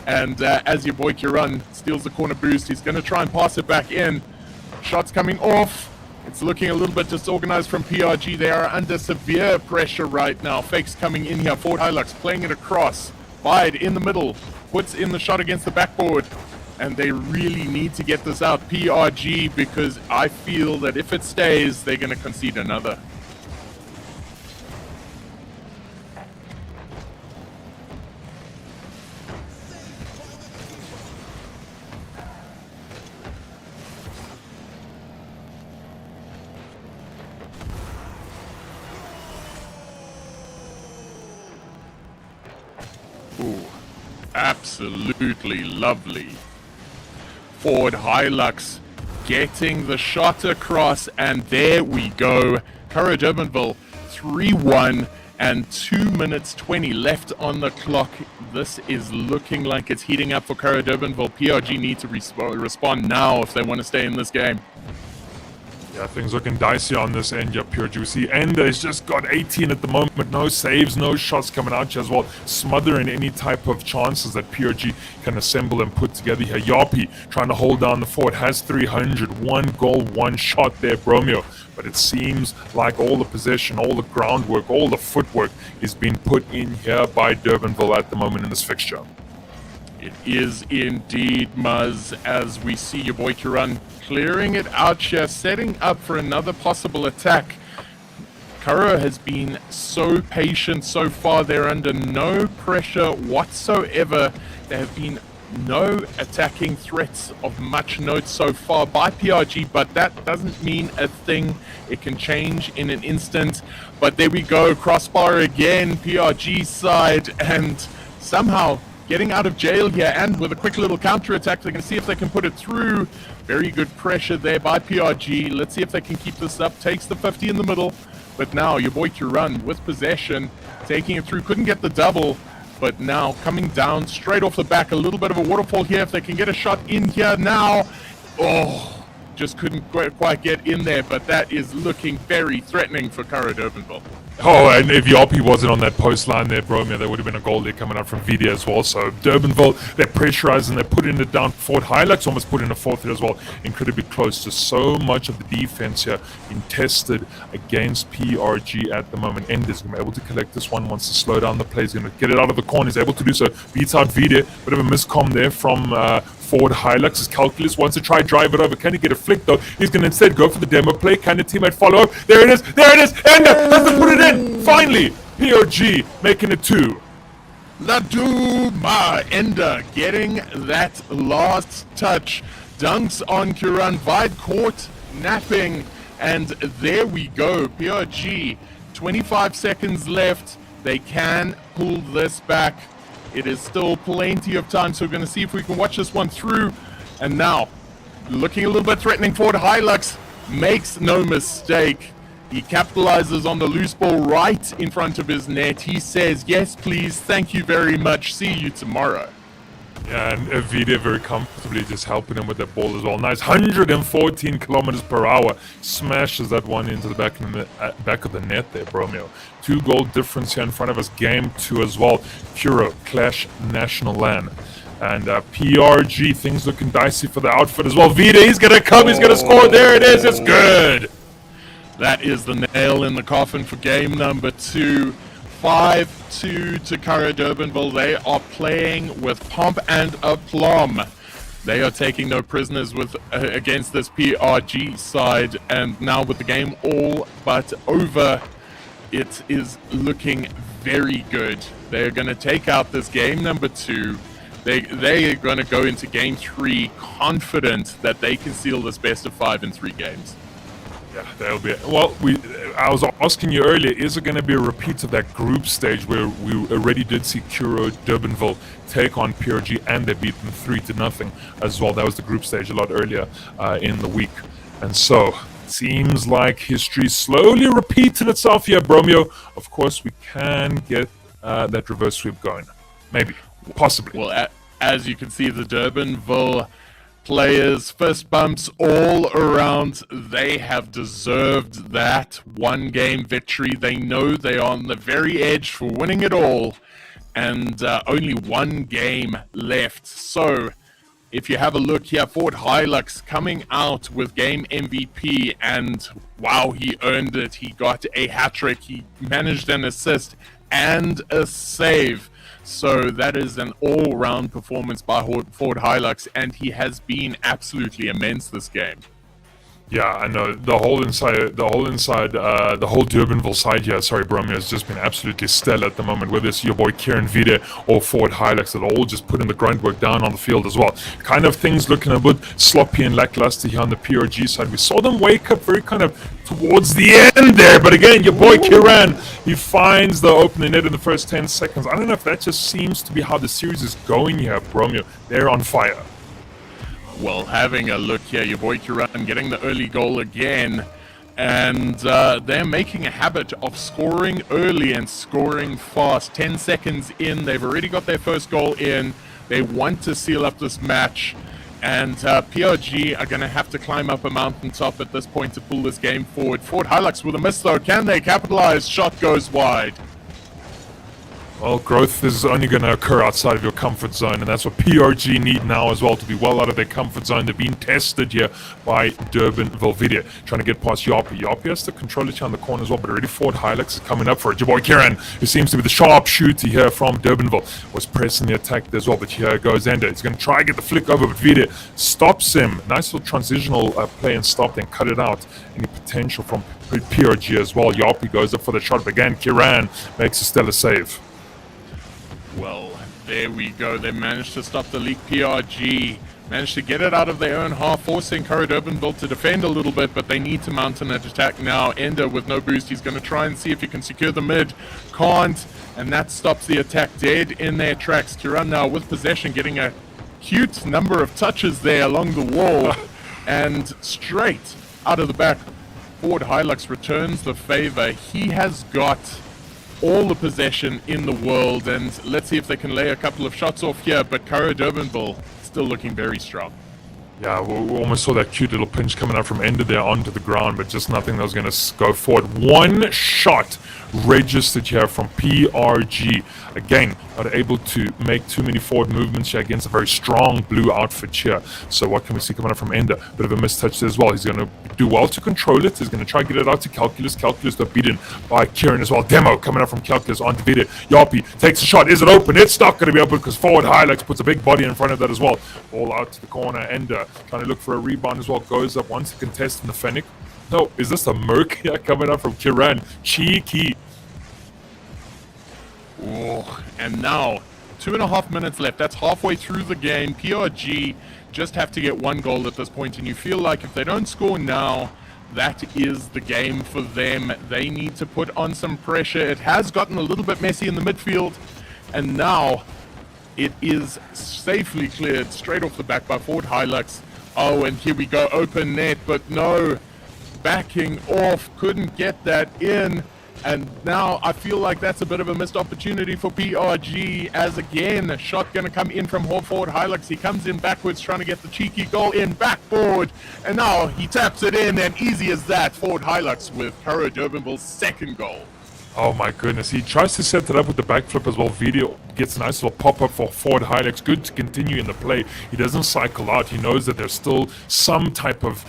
C: And as your boy Curro steals the corner boost, he's going to try and pass it back in. Shots coming off. It's looking a little bit disorganized from PRG. They are under severe pressure right now. Fakes coming in here. Ford Hilux playing it across. Bide in the middle. Puts in the shot against the backboard. And they really need to get this out, PRG, because I feel that if it stays, they're going to concede another. Ooh, absolutely lovely. Ford Hilux getting the shot across, and there we go. Curro Durbanville 3-1 and 2 minutes 20 left on the clock. This is looking like it's heating up for Curro Durbanville. PRG need to respond now if they want to stay in this game.
D: Yeah, things looking dicey on this end, yeah, pure juicy. Ender has just got 18 at the moment. No saves, no shots coming out here as well. Smothering any type of chances that PRG can assemble and put together here. Yapi trying to hold down the fort, has 300. 1 goal, 1 shot there, Bromeo. But it seems like all the possession, all the groundwork, all the footwork is being put in here by Durbanville at the moment in this fixture.
C: It is indeed, Muzz, as we see your boy Curro clearing it out here, setting up for another possible attack. Curro has been so patient so far. They're under no pressure whatsoever. There have been no attacking threats of much note so far by PRG, but that doesn't mean a thing. It can change in an instant. But there we go, crossbar again, PRG side, and somehow getting out of jail here, and with a quick little counter-attack, they're going to see if they can put it through. Very good pressure there by PRG. Let's see if they can keep this up. Takes the 50 in the middle, but now your boy Curro with possession, taking it through. Couldn't get the double, but now coming down straight off the back. A little bit of a waterfall here. If they can get a shot in here now. Oh, just couldn't quite get in there, but that is looking very threatening for Curro Durbanville.
D: Oh, and if Yapi wasn't on that post line there, Bromeo, there would have been a goal there coming out from Vidia as well. So Durbanville, they're pressurizing, they're putting it down. Fort Hilux almost put in a fourth here as well. Incredibly close to so much of the defense here being tested against PRG at the moment. Ender's going to be able to collect this one, wants to slow down the play. He's going to get it out of the corner. He's able to do so. Beats out Vidia. Bit of a miscomm there from Ford Hilux. His Calculus wants to try drive it over. Can he get a flick though? He's going to instead go for the demo play. Can the teammate follow up? There it is! There it is! Ender has to put it in! Finally! PRG making it 2.
C: La Duma Ender getting that last touch. Dunks on Curro. Vide caught napping. And there we go. PRG, 25 seconds left. They can pull this back. It is still plenty of time, so we're going to see if we can watch this one through. And now, looking a little bit threatening forward, Hilux makes no mistake. He capitalizes on the loose ball right in front of his net. He says, yes, please, thank you very much, see you tomorrow.
D: Yeah, and Vida very comfortably just helping him with the ball as well. Nice 114 kilometers per hour. Smashes that one into the back of the net there, Bromeo. 2-goal difference here in front of us. Game 2 as well. Curro, Clash National LAN. And PRG, things looking dicey for the outfit as well. Vida, he's going to come, he's going to score. There it is, it's good.
C: That is the nail in the coffin for game number 2. 5-2 to Curro Durbanville. They are playing with pomp and aplomb. They are taking no prisoners against this PRG side, and now with the game all but over, it is looking very good. They're going to take out this game number 2. They are going to go into game 3 confident that they can seal this best of 5 in 3 games.
D: Yeah, that'll be it. Well, I was asking you earlier, is it going to be a repeat of that group stage where we already did see Curro Durbanville take on PRG and they beat them 3-0 as well? That was the group stage a lot earlier in the week. And so, seems like history slowly repeating itself here, Bromeo. Of course, we can get that reverse sweep going. Maybe. Possibly.
C: Well, as you can see, the Durbanville players, fist bumps all around. They have deserved that 1-game victory. They know they are on the very edge for winning it all, and only 1 game left. So, if you have a look here, Ford Hilux coming out with game MVP, and wow, he earned it. He got a hat-trick. He managed an assist and a save. So that is an all-round performance by Ford Hilux, and he has been absolutely immense this game.
D: Yeah, I know the whole Durbanville side here. Sorry, Bromeo, has just been absolutely stellar at the moment. Whether it's your boy Kieran Vida or Ford Hilux, that all just putting the gruntwork down on the field as well. Kind of things looking a bit sloppy and lackluster here on the PRG side. We saw them wake up very kind of towards the end there, but again, your boy Kieran, he finds the opening net in the first 10 seconds. I don't know if that just seems to be how the series is going here, Bromeo. They're on fire.
C: Well, having a look here, your boy Curran getting the early goal again, and they're making a habit of scoring early and scoring fast. 10 seconds in, they've already got their first goal in. They want to seal up this match, and PRG are going to have to climb up a mountaintop at this point to pull this game forward. Ford Hilux with a miss though. Can they capitalize? Shot goes wide.
D: Well, growth is only going to occur outside of your comfort zone, and that's what PRG need now as well, to be well out of their comfort zone. They're being tested here by Durbanville Video, trying to get past Yapi. Yapi has to control it here on the corner as well, but already Ford Hilux is coming up for it. Your boy Kieran, who seems to be the sharp shooter here from Durbanville, was pressing the attack as well, but here goes Ender. He's going to try and get the flick over, but Vida stops him. Nice little transitional play and stop, then cut it out. Any potential from PRG as well. Yapi goes up for the shot, but again, Kieran makes a stellar save.
C: Well, there we go. They managed to stop the leak. PRG managed to get it out of their own half, forcing Curro Durbanville to defend a little bit, but they need to mount an attack now. Ender with no boost. He's going to try and see if he can secure the mid. Can't, and that stops the attack dead in their tracks. Kiran now with possession, getting a cute number of touches there along the wall, and straight out of the back. Ford Hilux returns the favor. He has got all the possession in the world, and let's see if they can lay a couple of shots off here, but Curro Durbanville still looking very strong.
D: Yeah, we almost saw that cute little pinch coming out from Ender there onto the ground, but just nothing that was going to go forward. One shot registered here from PRG. Again, not able to make too many forward movements here against a very strong blue outfit here. So what can we see coming out from Ender? Bit of a mistouch there as well. He's going to do well to control it. He's going to try and get it out to Calculus. Calculus got beaten by Kieran as well. Demo coming out from Calculus onto Vida. Yapi takes a shot. Is it open? It's not going to be open because Forward Hilux puts a big body in front of that as well. Ball out to the corner. Ender trying to look for a rebound as well. Goes up once to contest in the Fennec. No, is this a Merc here coming up from Kieran? Cheeky.
C: Oh, and now 2.5 minutes left. That's halfway through the game. PRG just have to get 1 goal at this point, and you feel like if they don't score now, that is the game for them. They need to put on some pressure. It has gotten a little bit messy in the midfield, and now it is safely cleared straight off the back by Ford Hilux. Oh, and here we go, open net, but no, backing off, couldn't get that in. And now I feel like that's a bit of a missed opportunity for PRG, as again, a shot going to come in from Forward Hilux. He comes in backwards trying to get the cheeky goal in backboard. And now he taps it in, and easy as that, Forward Hilux with Curro Durbanville's second goal.
D: Oh my goodness, he tries to set it up with the backflip as well. Video gets a nice little pop-up for Forward Hilux. Good to continue in the play. He doesn't cycle out. He knows that there's still some type of,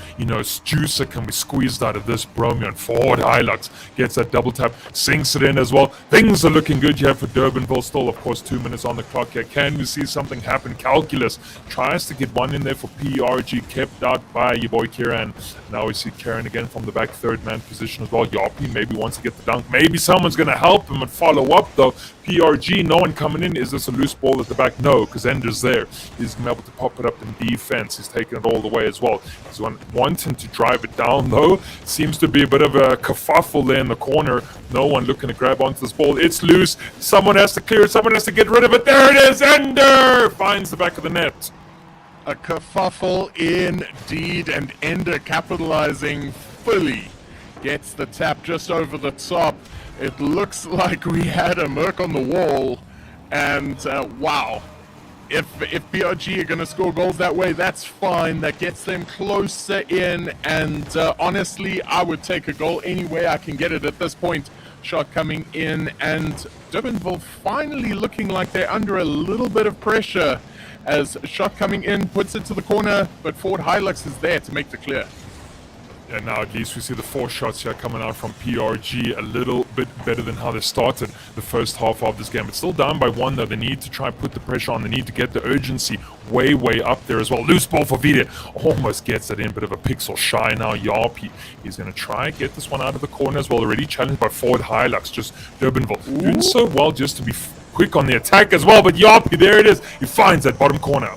D: juice that can be squeezed out of this Bromeo. And Forward Hilux gets that double tap, sinks it in as well. Things are looking good here for Durbanville. Still, of course, 2 minutes on the clock here. Can we see something happen? Calculus tries to get one in there for PRG, kept out by your boy Kieran. Now we see Kieran again from the back third man position as well. Yapi maybe wants to get the dunk. Maybe someone's going to help him and follow up though. PRG, no one coming in. Is this a loose ball at the back? No, because Ender's there. He's going to be able to pop it up in defense. He's taking it all the way as well. He's wanting to drive it down though. Seems to be a bit of a kerfuffle there in the corner. No one looking to grab onto this ball. It's loose. Someone has to clear it. Someone has to get rid of it. There it is. Ender finds the back of the net.
C: A kerfuffle indeed, and Ender capitalizing fully. Gets the tap just over the top. It looks like we had a merc on the wall, and wow. If PRG are going to score goals that way, that's fine. That gets them closer in, and honestly, I would take a goal any way I can get it at this point. Shot coming in, and Durbanville finally looking like they're under a little bit of pressure, as shot coming in puts it to the corner, but Forward Hilux is there to make the clear.
D: And now at least we see the 4 shots here coming out from PRG, a little bit better than how they started the first half of this game. It's still down by 1 though. They need to try and put the pressure on. They need to get the urgency way up there as well. Loose ball for Vida. Almost gets it in. Bit of a pixel shy now. Yapi. He's going to try and get this one out of the corner as well. Already challenged by Forward Hilux. Just Durbanville doing so well just to be quick on the attack as well. But Yapi, there it is. He finds that bottom corner.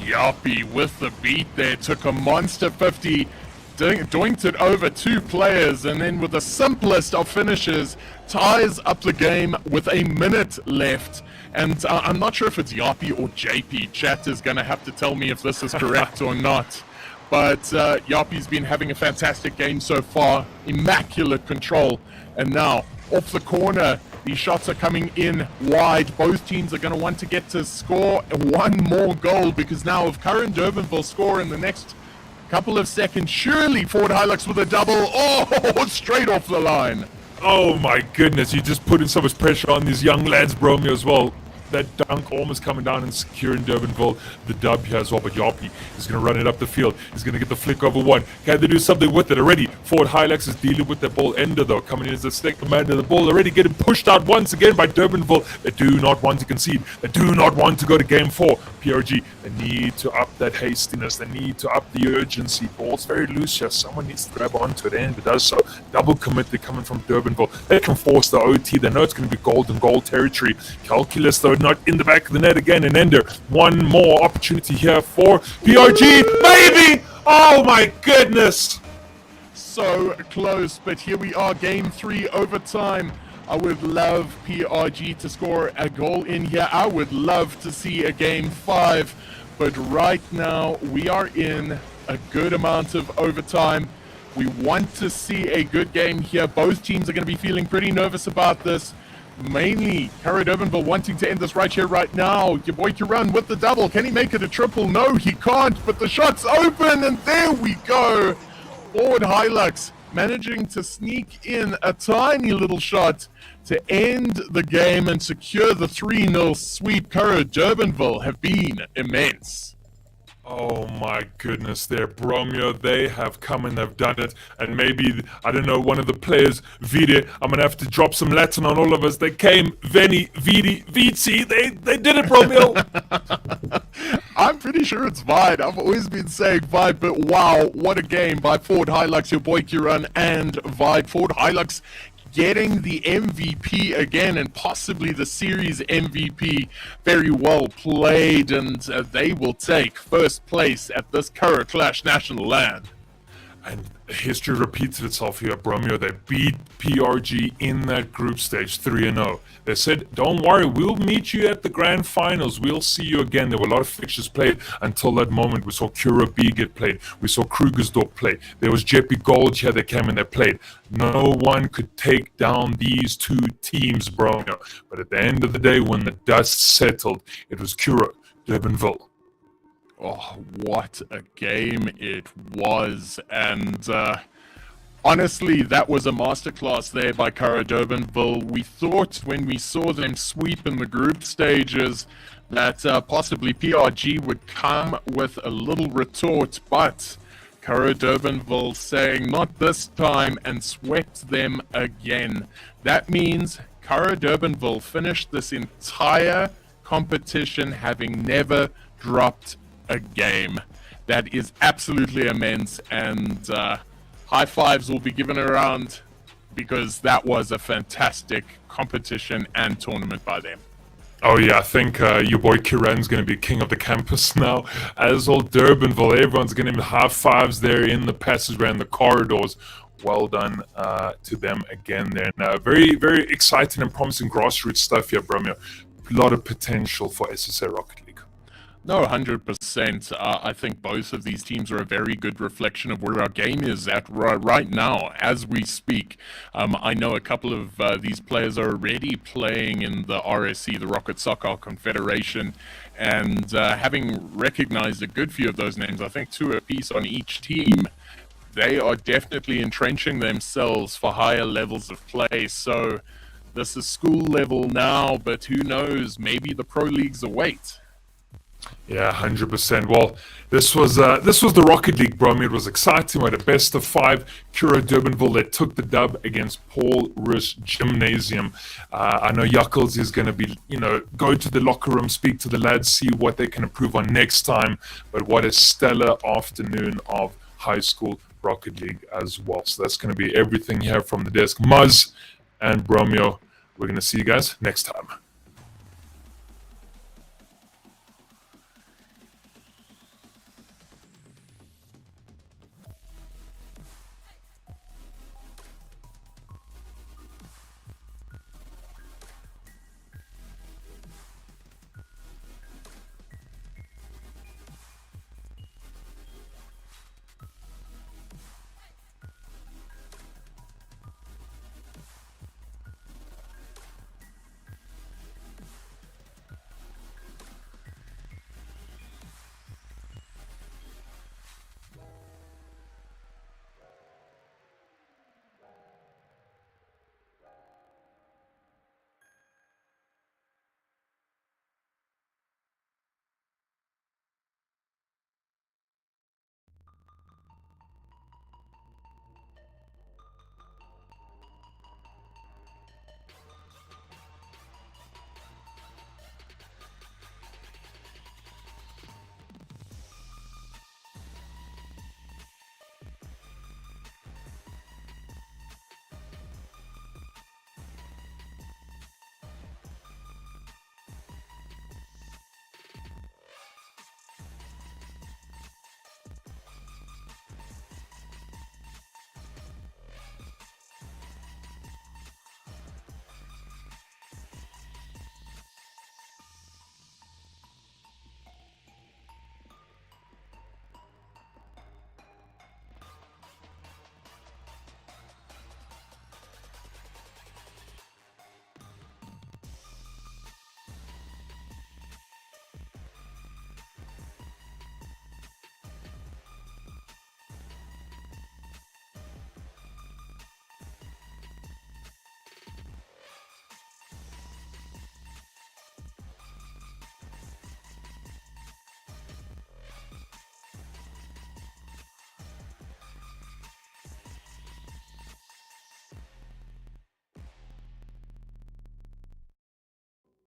C: Yapi with the beat there. Took a monster 50. Doinked it over 2 players, and then with the simplest of finishes, ties up the game with a minute left. And I'm not sure if it's Yapi or JP. Chat is going to have to tell me if this is correct or not. But Yapi's been having a fantastic game so far. Immaculate control. And now, off the corner, these shots are coming in wide. Both teams are going to want to get to score 1 more goal, because now if Curro and Durbanville score in the next couple of seconds, surely Forward Hilux with a double. Oh, straight off the line.
D: Oh my goodness, you just put in so much pressure on these young lads, Bromeo, as well. That dunk almost coming down and securing Durbanville the dub here as well. But Yapi is going to run it up the field. He's going to get the flick over 1. Can they do something with it already? Forward Hilux is dealing with the ball. Ender though coming in as the stick commander of the ball, already getting pushed out once again by Durbanville. They do not want to concede. They do not want to go to game 4. PRG, they need to up that hastiness. They need to up the urgency. Ball's very loose here. Someone needs to grab onto it, and it does so. Double commit. They're coming from Durbanville. They can force the OT. They know it's going to be golden goal territory. Calculus though not in the back of the net again, and Ender. 1 more opportunity here for PRG. Maybe! Oh my goodness!
C: So close, but here we are, game 3, overtime. I would love PRG to score a goal in here. I would love to see a game 5, but right now we are in a good amount of overtime. We want to see a good game here. Both teams are going to be feeling pretty nervous about this. Mainly, Curro Durbanville wanting to end this right here, right now. Your boy Kiran with the double. Can he make it a triple? No, he can't, but the shot's open, and there we go. Forward Hilux managing to sneak in a tiny little shot to end the game and secure the 3-0 sweep. Curro Durbanville have been immense.
D: Oh my goodness, there, Bromeo, they have come and they've done it. And maybe, I don't know, one of the players, Vidi, I'm going to have to drop some Latin on all of us. They came, Veni, Vidi, Vici, they did it, Bromeo.
C: I'm pretty sure it's Vide. I've always been saying Vide, but wow, what a game by Forward Hilux, your boy Kiran, and Vide. Forward Hilux getting the MVP again, and possibly the series MVP. Very well played, and they will take first place at this Curro Clash National Land.
D: And history repeated itself here, Bromeo. They beat PRG in that group stage 3-0. They said, don't worry, we'll meet you at the grand finals. We'll see you again. There were a lot of fixtures played until that moment. We saw Curro B get played. We saw Krugersdorp play. There was Jeppy Gold here that came and they played. No one could take down these two teams, Bromeo. But at the end of the day, when the dust settled, it was Curro, Durbanville.
C: Oh, what a game it was. And honestly, that was a masterclass there by Curro Durbanville. We thought when we saw them sweep in the group stages that possibly PRG would come with a little retort, but Curro Durbanville saying not this time and swept them again. That means Curro Durbanville finished this entire competition having never dropped a game. That is absolutely immense, and high fives will be given around because that was a fantastic competition and tournament by them.
D: Oh yeah, I think your boy Kiran's going to be king of the campus now. As all Durbanville, everyone's going to be high fives there in the passageway and the corridors. Well done to them again there. Now, very, very exciting and promising grassroots stuff here, Bromeo. A lot of potential for SSA Rocket League.
C: No, 100%. I think both of these teams are a very good reflection of where our game is at right now, as we speak. I know a couple of these players are already playing in the RSC, the Rocket Soccer Confederation, and having recognized a good few of those names, I think 2 apiece on each team, they are definitely entrenching themselves for higher levels of play. So this is school level now, but who knows, maybe the pro leagues await.
D: Yeah, 100%. Well, this was the Rocket League, bro. It was exciting. We had a best of 5. Curro Durbanville that took the dub against Paul Rus Gymnasium. I know Yuckles is going to be, go to the locker room, speak to the lads, see what they can improve on next time. But what a stellar afternoon of high school Rocket League as well. So that's going to be everything here from the desk. Muzz and Bromeo, we're going to see you guys next time.